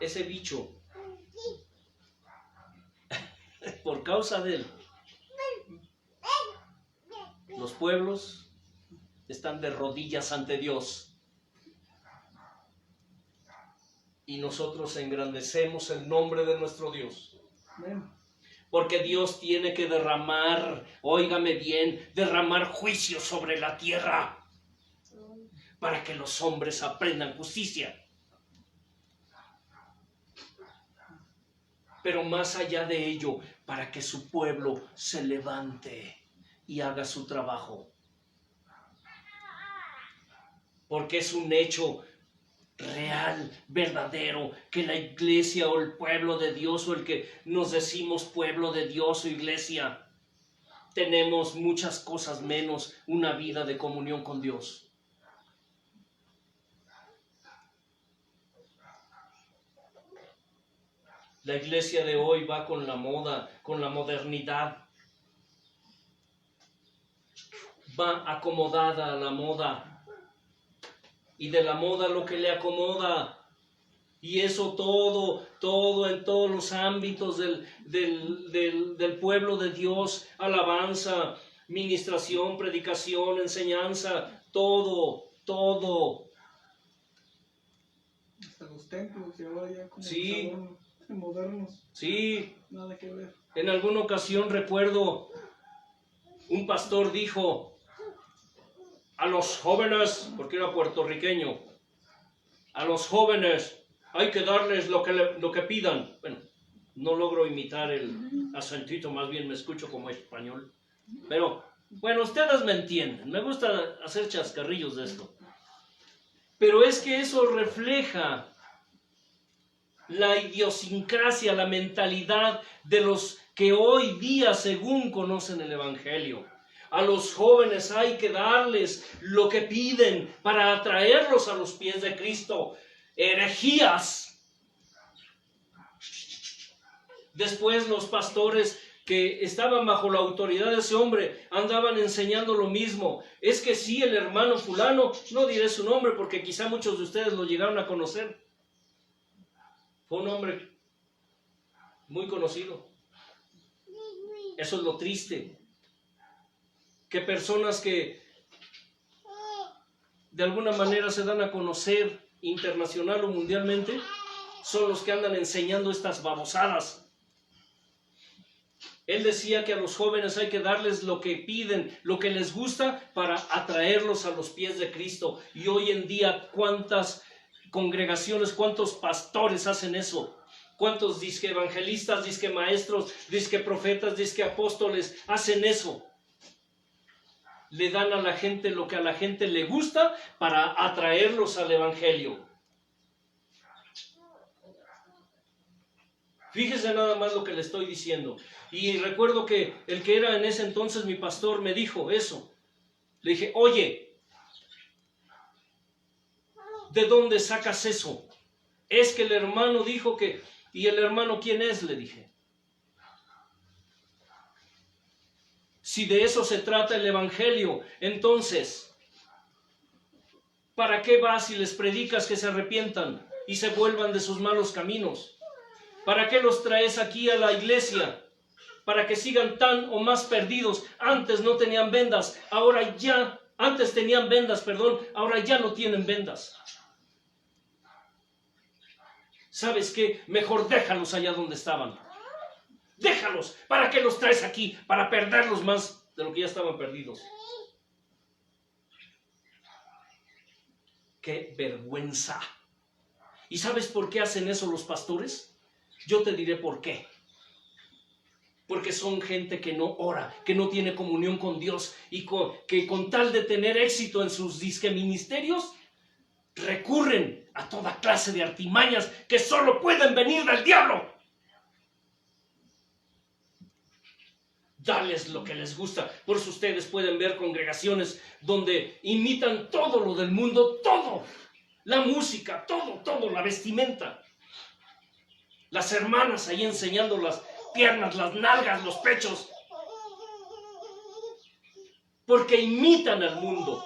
A: ese bicho, por causa de él, los pueblos están de rodillas ante Dios. Y nosotros engrandecemos el nombre de nuestro Dios. Porque Dios tiene que derramar, óigame bien, derramar juicio sobre la tierra para que los hombres aprendan justicia. Pero más allá de ello, para que su pueblo se levante y haga su trabajo. Porque es un hecho real, verdadero, que la iglesia o el pueblo de Dios o el que nos decimos pueblo de Dios o iglesia, tenemos muchas cosas menos una vida de comunión con Dios. La iglesia de hoy va con la moda, con la modernidad. Va acomodada a la moda. Y de la moda lo que le acomoda. Y eso todo en todos los ámbitos del pueblo de Dios. Alabanza, ministración, predicación, enseñanza, todo.
B: Hasta los templos y ahora ya como
A: Sí.
B: modernos.
A: Sí.
B: Nada que ver.
A: En alguna ocasión recuerdo, un pastor dijo a los jóvenes, porque era puertorriqueño, a los jóvenes hay que darles lo que pidan. Bueno, no logro imitar el acentito, más bien me escucho como español. Pero, bueno, ustedes me entienden. Me gusta hacer chascarrillos de esto. Pero es que eso refleja la idiosincrasia, la mentalidad de los que hoy día según conocen el Evangelio. A los jóvenes hay que darles lo que piden para atraerlos a los pies de Cristo. Herejías. Después los pastores que estaban bajo la autoridad de ese hombre andaban enseñando lo mismo. Es que sí, el hermano fulano, no diré su nombre porque quizá muchos de ustedes lo llegaron a conocer. Fue un hombre muy conocido. Eso es lo triste. Que personas que de alguna manera se dan a conocer internacional o mundialmente son los que andan enseñando estas babosadas. Él decía que a los jóvenes hay que darles lo que piden, lo que les gusta para atraerlos a los pies de Cristo. Y hoy en día, ¿cuántas congregaciones, cuántos pastores hacen eso? ¿Cuántos disque evangelistas, disque maestros, disque profetas, disque apóstoles hacen eso? Le dan a la gente lo que a la gente le gusta para atraerlos al evangelio. Fíjese nada más lo que le estoy diciendo. Y recuerdo que el que era en ese entonces mi pastor me dijo eso. Le dije, oye, ¿de dónde sacas eso? Es que el hermano dijo que... ¿Y el hermano quién es? Le dije. Si de eso se trata el evangelio, entonces, ¿para qué vas y les predicas que se arrepientan y se vuelvan de sus malos caminos? ¿Para qué los traes aquí a la iglesia? Para que sigan tan o más perdidos. Antes no tenían vendas, antes tenían vendas, perdón, ahora ya no tienen vendas. ¿Sabes qué? Mejor déjalos allá donde estaban. Déjalos. ¿Para qué los traes aquí? Para perderlos más de lo que ya estaban perdidos. ¡Qué vergüenza! ¿Y sabes por qué hacen eso los pastores? Yo te diré por qué. Porque son gente que no ora, que no tiene comunión con Dios y que con tal de tener éxito en sus disque ministerios, recurren a toda clase de artimañas que solo pueden venir del diablo. Dales lo que les gusta. Por eso ustedes pueden ver congregaciones donde imitan todo lo del mundo, todo. La música, todo, la vestimenta. Las hermanas ahí enseñando las piernas, las nalgas, los pechos. Porque imitan al mundo.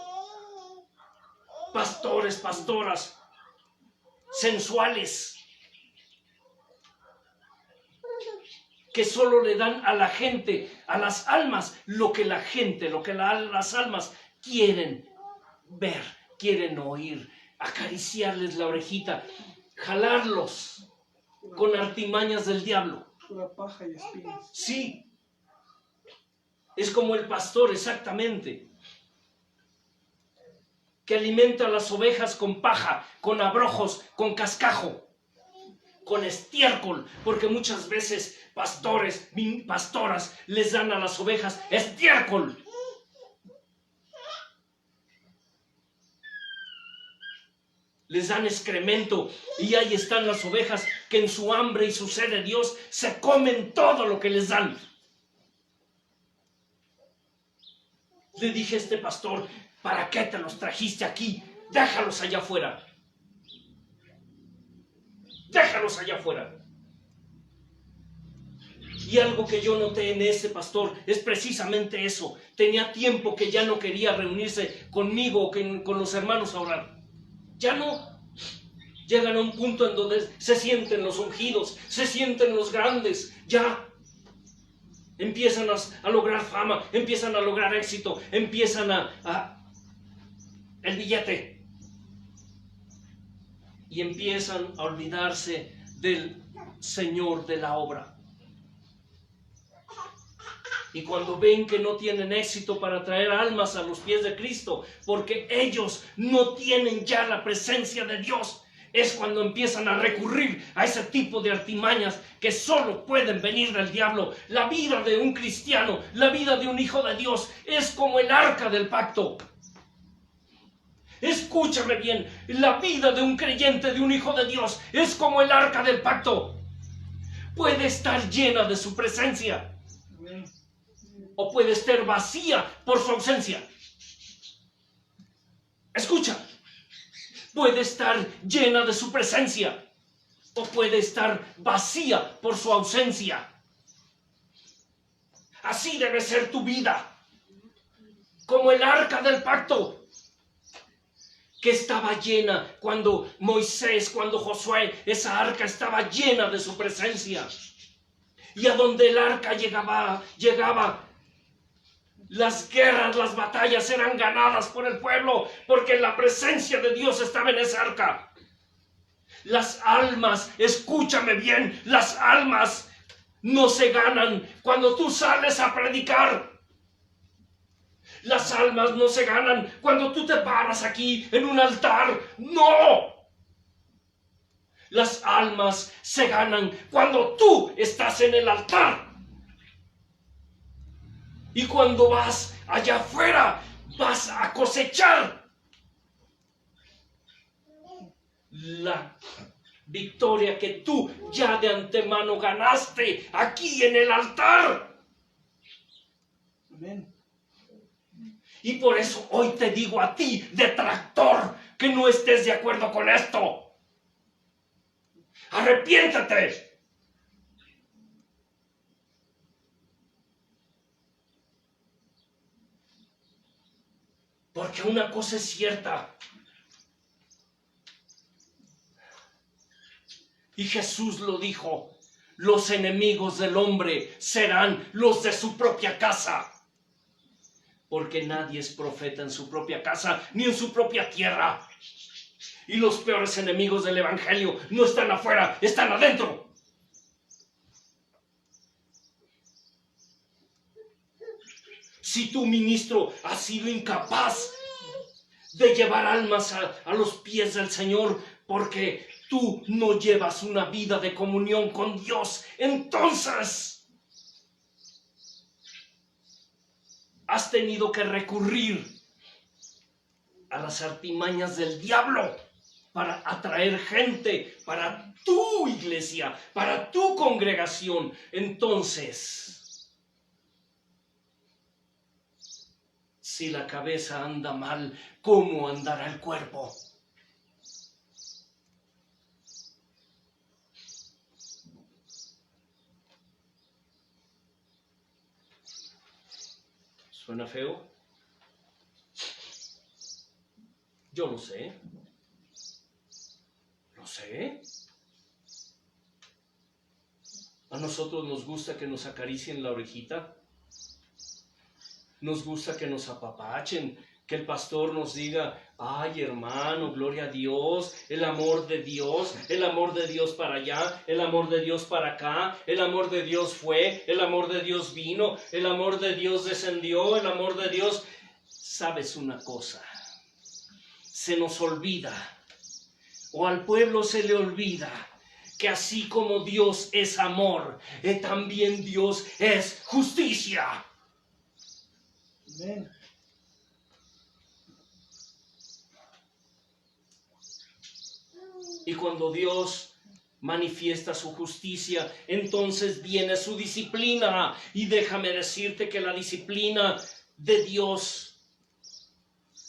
A: Pastores, pastoras, sensuales, que solo le dan a la gente, a las almas, lo que la gente, las almas quieren ver, quieren oír, acariciarles la orejita, jalarlos con artimañas del diablo.
B: Pura paja y espinas.
A: Sí, es como el pastor, exactamente, que alimenta a las ovejas con paja, con abrojos, con cascajo, con estiércol, porque muchas veces pastores, pastoras les dan a las ovejas estiércol. Les dan excremento y ahí están las ovejas que en su hambre y su sed de Dios se comen todo lo que les dan. Le dije a este pastor, ¿para qué te los trajiste aquí? Déjalos allá afuera. Déjalos allá afuera. Y algo que yo noté en ese pastor es precisamente eso. Tenía tiempo que ya no quería reunirse conmigo o con los hermanos a orar. Ya no. Llegan a un punto en donde se sienten los ungidos, se sienten los grandes. Ya empiezan a lograr fama, empiezan a lograr éxito, empiezan el billete. Y empiezan a olvidarse del Señor de la obra. Y cuando ven que no tienen éxito para traer almas a los pies de Cristo, porque ellos no tienen ya la presencia de Dios, es cuando empiezan a recurrir a ese tipo de artimañas que solo pueden venir del diablo. La vida de un cristiano, la vida de un hijo de Dios, es como el arca del pacto. Escúchame bien, la vida de un creyente, de un hijo de Dios, es como el arca del pacto. Puede estar llena de su presencia o puede estar vacía por su ausencia. Escucha, puede estar llena de su presencia o puede estar vacía por su ausencia. Así debe ser tu vida, como el arca del pacto, que estaba llena cuando Moisés, cuando Josué, esa arca estaba llena de su presencia. Y a donde el arca llegaba, las guerras, las batallas eran ganadas por el pueblo, porque la presencia de Dios estaba en esa arca. Las almas, escúchame bien, las almas no se ganan cuando tú sales a predicar. Las almas no se ganan cuando tú te paras aquí en un altar. ¡No! Las almas se ganan cuando tú estás en el altar. Y cuando vas allá afuera, vas a cosechar la victoria que tú ya de antemano ganaste aquí en el altar.
B: Amén.
A: Y por eso hoy te digo a ti, detractor, que no estés de acuerdo con esto. Arrepiéntete. Porque una cosa es cierta. Y Jesús lo dijo, los enemigos del hombre serán los de su propia casa. Porque nadie es profeta en su propia casa, ni en su propia tierra. Y los peores enemigos del evangelio no están afuera, están adentro. Si tu ministro ha sido incapaz de llevar almas a los pies del Señor, porque tú no llevas una vida de comunión con Dios, entonces has tenido que recurrir a las artimañas del diablo para atraer gente para tu iglesia, para tu congregación. Entonces, si la cabeza anda mal, ¿cómo andará el cuerpo? ¿Suena feo? Yo lo sé. Lo sé. A nosotros nos gusta que nos acaricien la orejita. Nos gusta que nos apapachen, que el pastor nos diga, ay hermano, gloria a Dios, el amor de Dios para allá, el amor de Dios para acá, el amor de Dios fue, el amor de Dios vino, el amor de Dios descendió, el amor de Dios. ¿Sabes una cosa? Se nos olvida, o al pueblo se le olvida, que así como Dios es amor, también Dios es justicia.
B: Amén.
A: Y cuando Dios manifiesta su justicia, entonces viene su disciplina. Y déjame decirte que la disciplina de Dios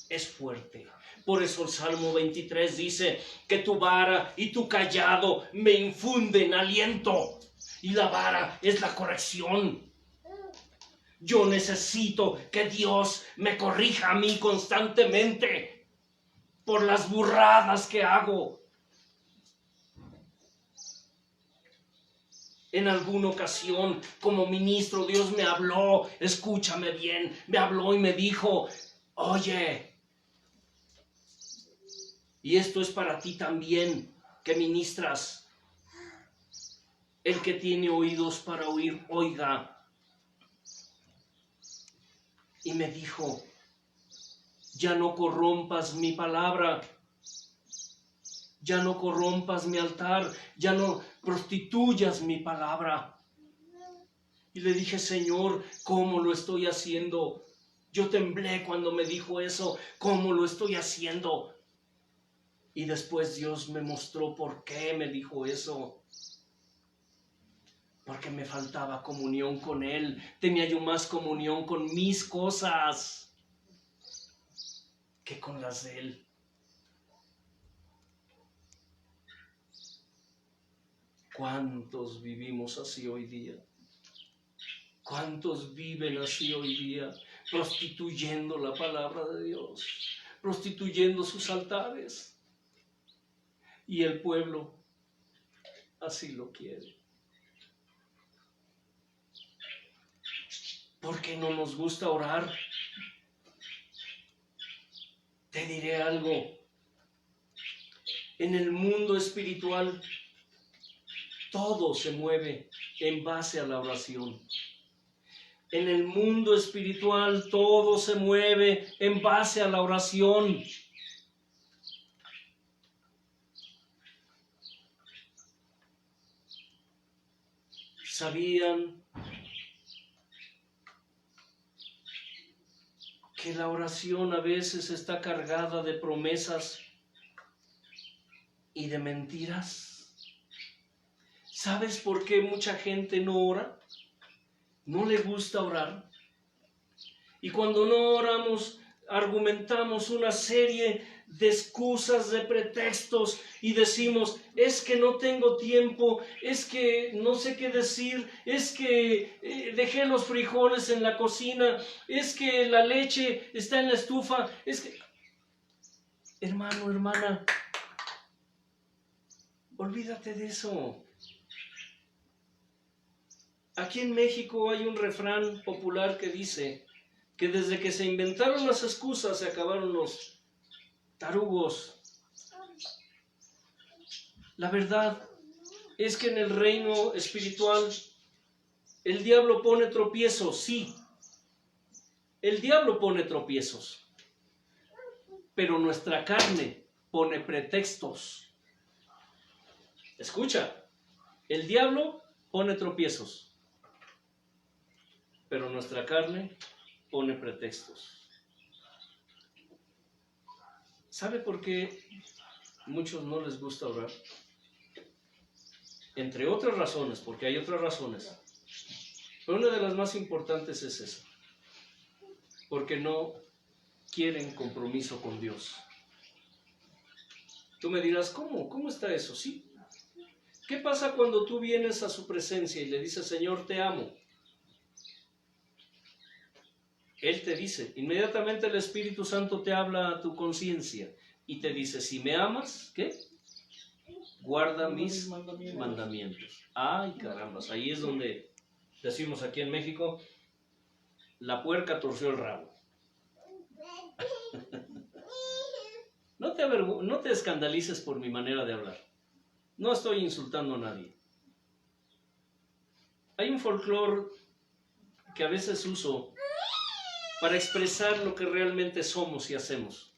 A: es fuerte. Por eso el Salmo 23 dice que tu vara y tu cayado me infunden aliento. Y la vara es la corrección. Yo necesito que Dios me corrija a mí constantemente por las burradas que hago. En alguna ocasión, como ministro, Dios me habló, escúchame bien, me habló y me dijo, oye, y esto es para ti también, que ministras, el que tiene oídos para oír, oiga. Y me dijo, ya no corrompas mi palabra, ya no corrompas mi altar, ya no prostituyas mi palabra. Y le dije, Señor, ¿cómo lo estoy haciendo? Yo temblé cuando me dijo eso, ¿cómo lo estoy haciendo? Y después Dios me mostró por qué me dijo eso. Porque me faltaba comunión con Él. Tenía yo más comunión con mis cosas que con las de Él. ¿Cuántos vivimos así hoy día? ¿Cuántos viven así hoy día? Prostituyendo la palabra de Dios, prostituyendo sus altares. Y el pueblo así lo quiere. ¿Por qué no nos gusta orar? Te diré algo. En el mundo espiritual, todo se mueve en base a la oración. En el mundo espiritual, todo se mueve en base a la oración. ¿Sabían que la oración a veces está cargada de promesas y de mentiras? ¿Sabes por qué mucha gente no ora? No le gusta orar. Y cuando no oramos, argumentamos una serie de excusas, de pretextos y decimos, es que no tengo tiempo, es que no sé qué decir, es que dejé los frijoles en la cocina, es que la leche está en la estufa, es que... Hermano, hermana, olvídate de eso. Aquí en México hay un refrán popular que dice que desde que se inventaron las excusas se acabaron los tarugos. La verdad es que en el reino espiritual el diablo pone tropiezos, sí. El diablo pone tropiezos, pero nuestra carne pone pretextos. Escucha, el diablo pone tropiezos, pero nuestra carne pone pretextos. ¿Sabe por qué muchos no les gusta orar? Entre otras razones, porque hay otras razones. Pero una de las más importantes es esa. Porque no quieren compromiso con Dios. Tú me dirás, ¿Cómo está eso? Sí. ¿Qué pasa cuando tú vienes a su presencia y le dices, Señor, te amo? Él te dice, inmediatamente el Espíritu Santo te habla a tu conciencia y te dice, si me amas, ¿qué? Guarda mis mandamientos. Ay, carambas, ahí es donde decimos aquí en México, la puerca torció el rabo. No te escandalices por mi manera de hablar. No estoy insultando a nadie. Hay un folclore que a veces uso para expresar lo que realmente somos y hacemos.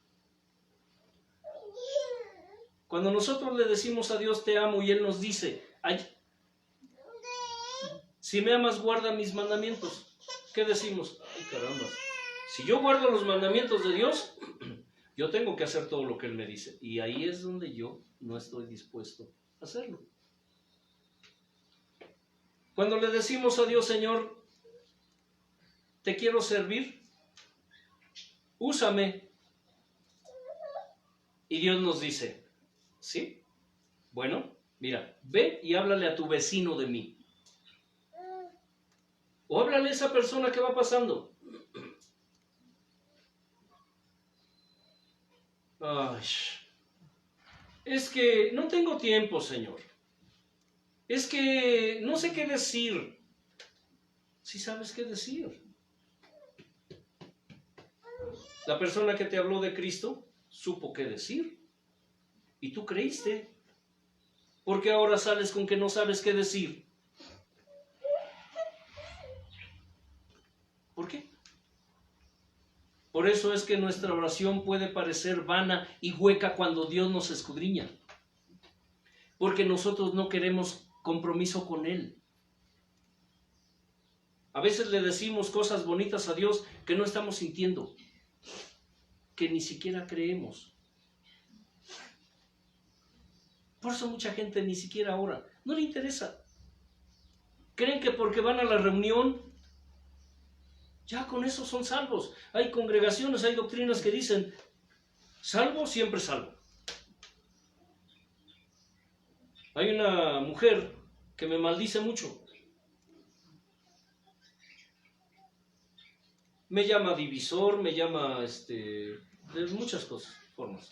A: Cuando nosotros le decimos a Dios te amo y Él nos dice, si me amas guarda mis mandamientos, ¿qué decimos? Ay, caramba, si yo guardo los mandamientos de Dios, yo tengo que hacer todo lo que Él me dice. Y ahí es donde yo no estoy dispuesto a hacerlo. Cuando le decimos a Dios, Señor, te quiero servir, úsame. Y Dios nos dice, ¿sí? Bueno, mira, ve y háblale a tu vecino de mí. O háblale a esa persona que va pasando. Ay, es que no tengo tiempo, Señor. Es que no sé qué decir. Si sabes qué decir. La persona que te habló de Cristo supo qué decir. Y tú creíste. ¿Por qué ahora sales con que no sabes qué decir? ¿Por qué? Por eso es que nuestra oración puede parecer vana y hueca cuando Dios nos escudriña. Porque nosotros no queremos compromiso con Él. A veces le decimos cosas bonitas a Dios que no estamos sintiendo, que ni siquiera creemos. Por eso mucha gente ni siquiera ora, no le interesa. Creen que porque van a la reunión, ya con eso son salvos. Hay congregaciones, hay doctrinas que dicen, salvo, siempre salvo. Hay una mujer que me maldice mucho. Me llama divisor, me llama de muchas cosas, formas.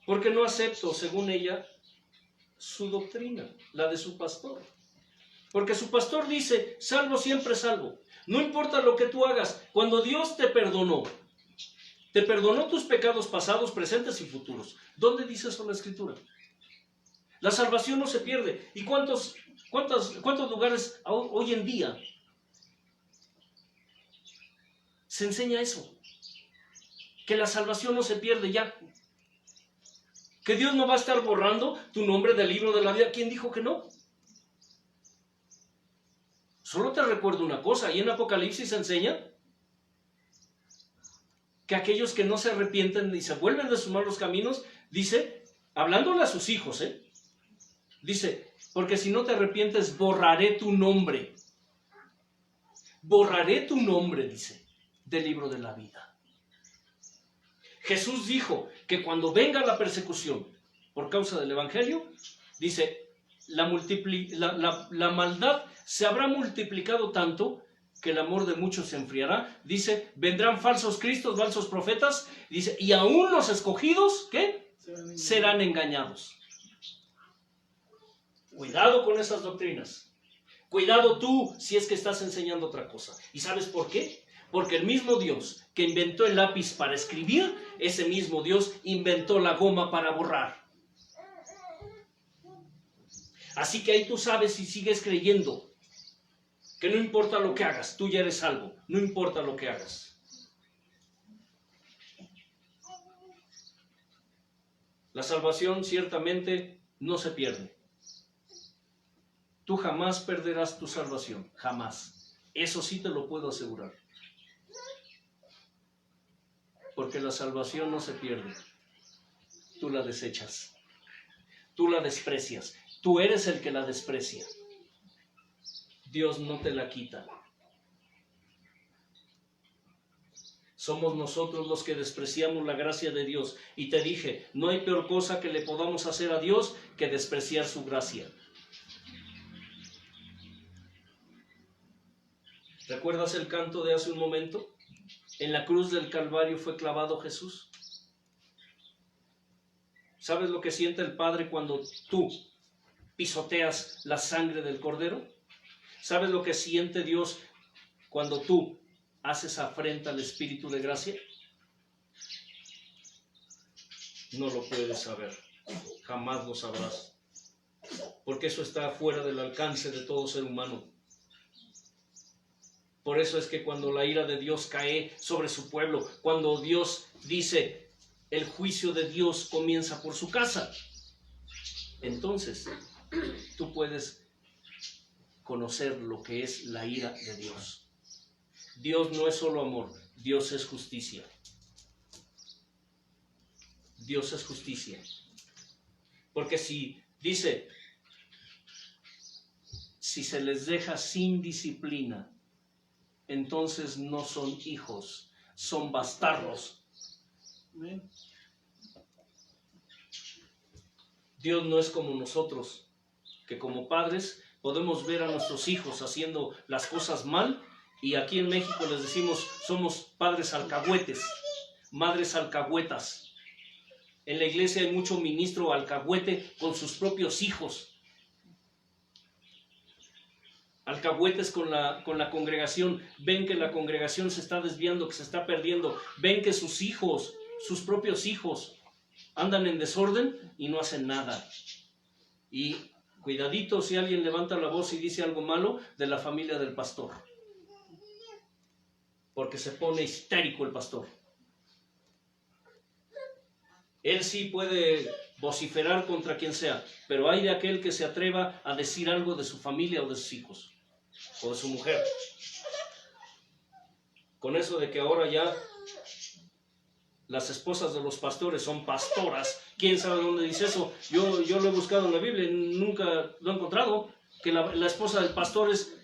A: Porque no acepto, según ella, su doctrina, la de su pastor. Porque su pastor dice, salvo, siempre salvo. No importa lo que tú hagas, cuando Dios te perdonó tus pecados pasados, presentes y futuros. ¿Dónde dice eso la Escritura? La salvación no se pierde. ¿Y cuántos lugares hoy en día se enseña eso? Que la salvación no se pierde ya. Que Dios no va a estar borrando tu nombre del libro de la vida. ¿Quién dijo que no? Solo te recuerdo una cosa. Y en Apocalipsis se enseña que aquellos que no se arrepienten y se vuelven de sus malos caminos, dice, hablándole a sus hijos, dice, porque si no te arrepientes, borraré tu nombre. Borraré tu nombre, dice, del libro de la vida. Jesús dijo que cuando venga la persecución por causa del Evangelio, dice, la maldad se habrá multiplicado tanto que el amor de muchos se enfriará. Dice, vendrán falsos cristos, falsos profetas. Dice, y aún los escogidos, ¿qué? Serán engañados. Cuidado con esas doctrinas. Cuidado tú si es que estás enseñando otra cosa. ¿Y sabes por qué? Porque el mismo Dios que inventó el lápiz para escribir, ese mismo Dios inventó la goma para borrar. Así que ahí tú sabes si sigues creyendo que no importa lo que hagas, tú ya eres salvo, no importa lo que hagas. La salvación ciertamente no se pierde. Tú jamás perderás tu salvación, jamás. Eso sí te lo puedo asegurar. Porque la salvación no se pierde. Tú la desechas. Tú la desprecias. Tú eres el que la desprecia. Dios no te la quita. Somos nosotros los que despreciamos la gracia de Dios. Y te dije, no hay peor cosa que le podamos hacer a Dios que despreciar su gracia. ¿Recuerdas el canto de hace un momento? En la cruz del Calvario fue clavado Jesús. ¿Sabes lo que siente el Padre cuando tú pisoteas la sangre del Cordero? ¿Sabes lo que siente Dios cuando tú haces afrenta al Espíritu de gracia? No lo puedes saber, jamás lo sabrás, porque eso está fuera del alcance de todo ser humano. Por eso es que cuando la ira de Dios cae sobre su pueblo, cuando Dios dice, el juicio de Dios comienza por su casa, entonces tú puedes conocer lo que es la ira de Dios. Dios no es solo amor, Dios es justicia. Dios es justicia. Porque si dice, si se les deja sin disciplina, entonces no son hijos, son bastardos. Dios no es como nosotros, que como padres podemos ver a nuestros hijos haciendo las cosas mal, y aquí en México les decimos, somos padres alcahuetes, madres alcahuetas. En la iglesia hay mucho ministro alcahuete con sus propios hijos. Alcahuetes con la congregación, ven que la congregación se está desviando, que se está perdiendo, ven que sus hijos, sus propios hijos, andan en desorden y no hacen nada. Y cuidadito si alguien levanta la voz y dice algo malo de la familia del pastor, porque se pone histérico el pastor. Él sí puede vociferar contra quien sea, pero hay de aquel que se atreva a decir algo de su familia o de sus hijos, o de su mujer. Con eso de que ahora ya las esposas de los pastores son pastoras. ¿Quién sabe dónde dice eso? Yo lo he buscado en la Biblia y nunca lo he encontrado, que la esposa del pastor es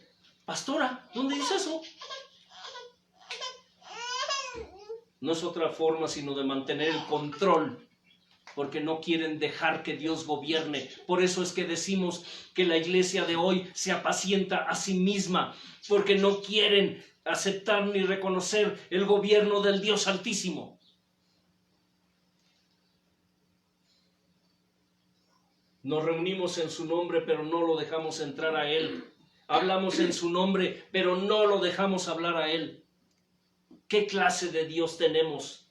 A: pastora. ¿Dónde dice eso? No es otra forma sino de mantener el control, porque no quieren dejar que Dios gobierne. Por eso es que decimos que la iglesia de hoy se apacienta a sí misma, porque no quieren aceptar ni reconocer el gobierno del Dios Altísimo. Nos reunimos en su nombre, pero no lo dejamos entrar a Él. Hablamos en su nombre, pero no lo dejamos hablar a Él. ¿Qué clase de Dios tenemos?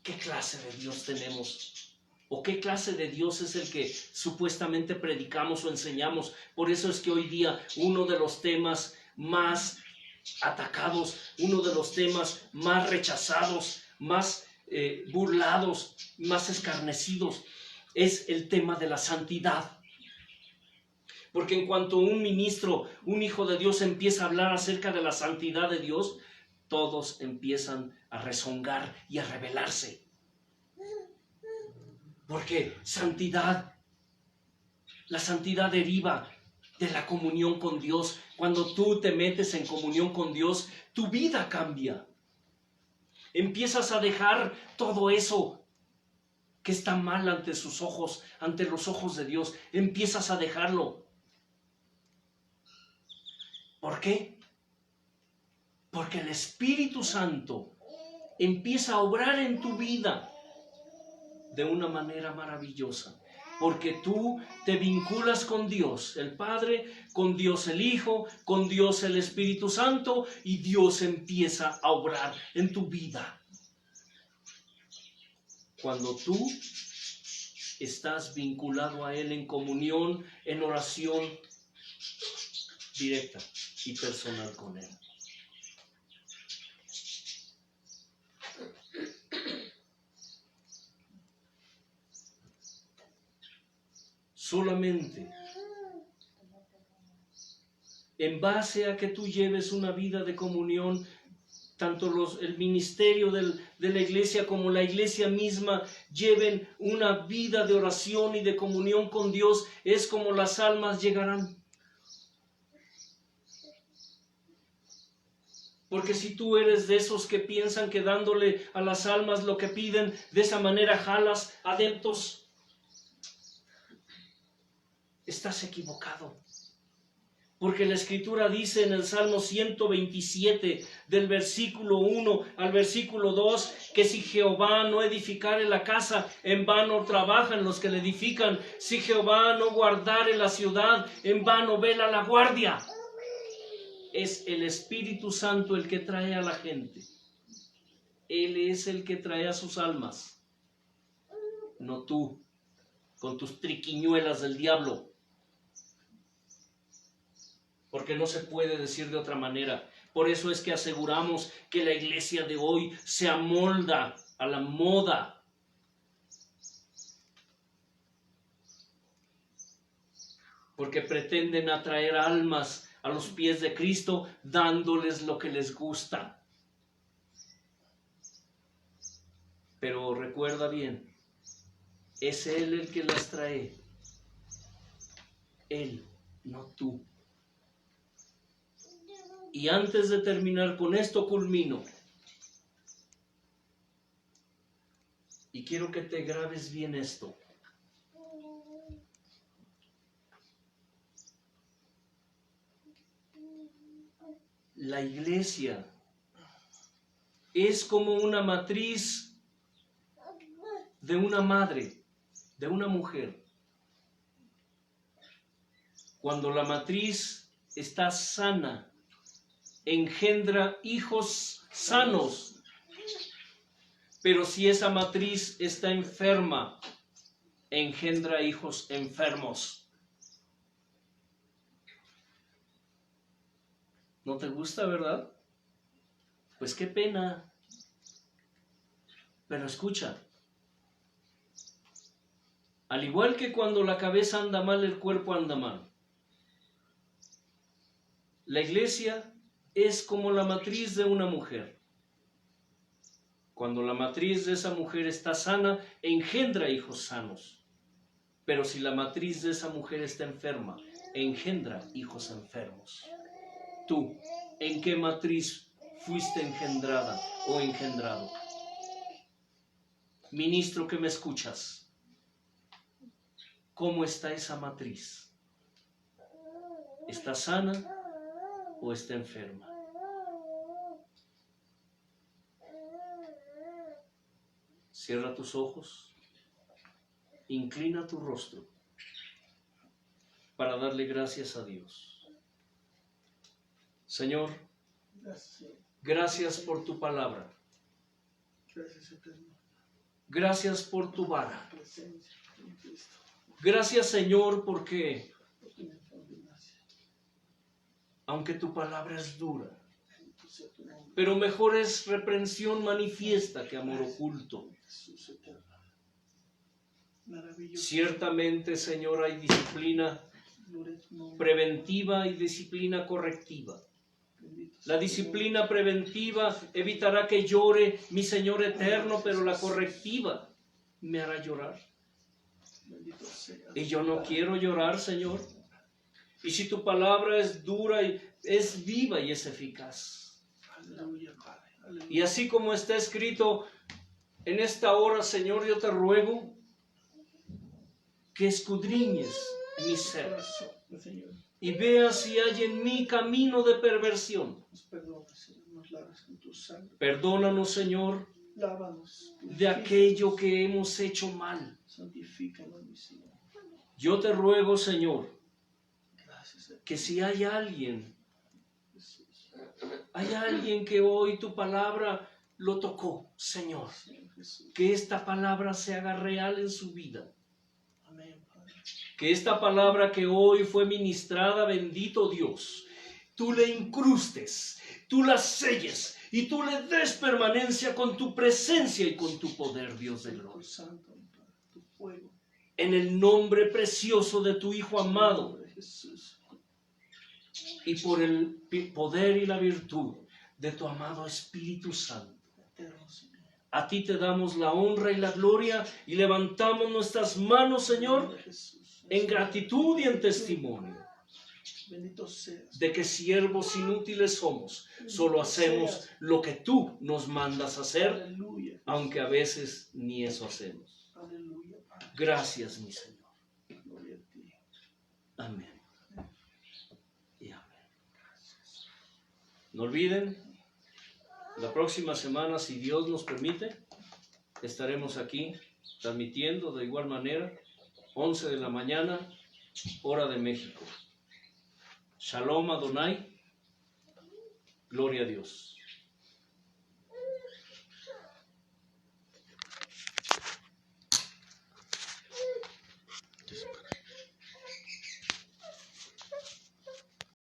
A: ¿Qué clase de Dios tenemos? ¿O qué clase de Dios es el que supuestamente predicamos o enseñamos? Por eso es que hoy día uno de los temas más atacados, uno de los temas más rechazados, más burlados, más escarnecidos, es el tema de la santidad. Porque en cuanto un ministro, un hijo de Dios empieza a hablar acerca de la santidad de Dios, todos empiezan a rezongar y a rebelarse. Porque la santidad deriva de la comunión con Dios. Cuando tú te metes en comunión con Dios, tu vida cambia. Empiezas a dejar todo eso que está mal ante sus ojos, ante los ojos de Dios. Empiezas a dejarlo. ¿Por qué? Porque el Espíritu Santo empieza a obrar en tu vida de una manera maravillosa. Porque tú te vinculas con Dios el Padre, con Dios el Hijo, con Dios el Espíritu Santo, y Dios empieza a obrar en tu vida. Cuando tú estás vinculado a Él en comunión, en oración directa y personal con Él. Solamente en base a que tú lleves una vida de comunión, tanto el ministerio de la iglesia como la iglesia misma lleven una vida de oración y de comunión con Dios, es como las almas llegarán. Porque si tú eres de esos que piensan que dándole a las almas lo que piden, de esa manera jalas adeptos, estás equivocado. Porque la Escritura dice en el Salmo 127, del versículo 1 al versículo 2, que si Jehová no edificare la casa, en vano trabajan los que la edifican. Si Jehová no guardare la ciudad, en vano vela la guardia. Es el Espíritu Santo el que trae a la gente. Él es el que trae a sus almas. No tú, con tus triquiñuelas del diablo. Porque no se puede decir de otra manera. Por eso es que aseguramos que la iglesia de hoy se amolda a la moda. Porque pretenden atraer almas a los pies de Cristo dándoles lo que les gusta. Pero recuerda bien, es Él el que las trae. Él, no tú. Y antes de terminar con esto culmino. Y quiero que te grabes bien esto. La iglesia es como una matriz de una madre, de una mujer. Cuando la matriz está sana, engendra hijos sanos. Pero si esa matriz está enferma, engendra hijos enfermos. ¿No te gusta, verdad? Pues qué pena. Pero escucha. Al igual que cuando la cabeza anda mal, el cuerpo anda mal. La iglesia es como la matriz de una mujer. Cuando la matriz de esa mujer está sana, engendra hijos sanos. Pero si la matriz de esa mujer está enferma, engendra hijos enfermos. Tú, ¿en qué matriz fuiste engendrada o engendrado? Ministro que me escuchas, ¿cómo está esa matriz? ¿Está sana o está enferma? Cierra tus ojos, inclina tu rostro para darle gracias a Dios. Señor, gracias por tu palabra. Gracias por tu vara. Gracias, Señor, porque aunque tu palabra es dura, pero mejor es reprensión manifiesta que amor oculto. Ciertamente, Señor, hay disciplina preventiva y disciplina correctiva. La disciplina preventiva evitará que llore mi Señor eterno, pero la correctiva me hará llorar. Y yo no quiero llorar, Señor. Y si tu palabra es dura, y es viva y es eficaz. Y así como está escrito en esta hora, Señor, yo te ruego que escudriñes mi ser y veas si hay en mí camino de perversión. Perdónanos, Señor, de aquello que hemos hecho mal. Yo te ruego, Señor, que si hay alguien que hoy tu palabra lo tocó, Señor, que esta palabra se haga real en su vida. Que esta palabra que hoy fue ministrada, bendito Dios, tú le incrustes, tú la selles y tú le des permanencia con tu presencia y con tu poder, Dios de gloria. En el nombre precioso de tu Hijo amado, y por el poder y la virtud de tu amado Espíritu Santo.
B: Eterno Señor.
A: A ti te damos la honra y la gloria y levantamos nuestras manos, Señor,
B: Jesús.
A: en gratitud y en testimonio
B: Bendito seas.
A: de que siervos inútiles somos. Solo hacemos lo que tú nos mandas hacer,
B: Aleluya.
A: aunque a veces ni eso hacemos.
B: Aleluya, Padre.
A: Gracias, mi Señor.
B: Gloria a ti.
A: Amén. Y amén. No olviden, la próxima semana, si Dios nos permite, estaremos aquí transmitiendo de igual manera, 11 de la mañana, hora de México. Shalom Adonai. Gloria a Dios.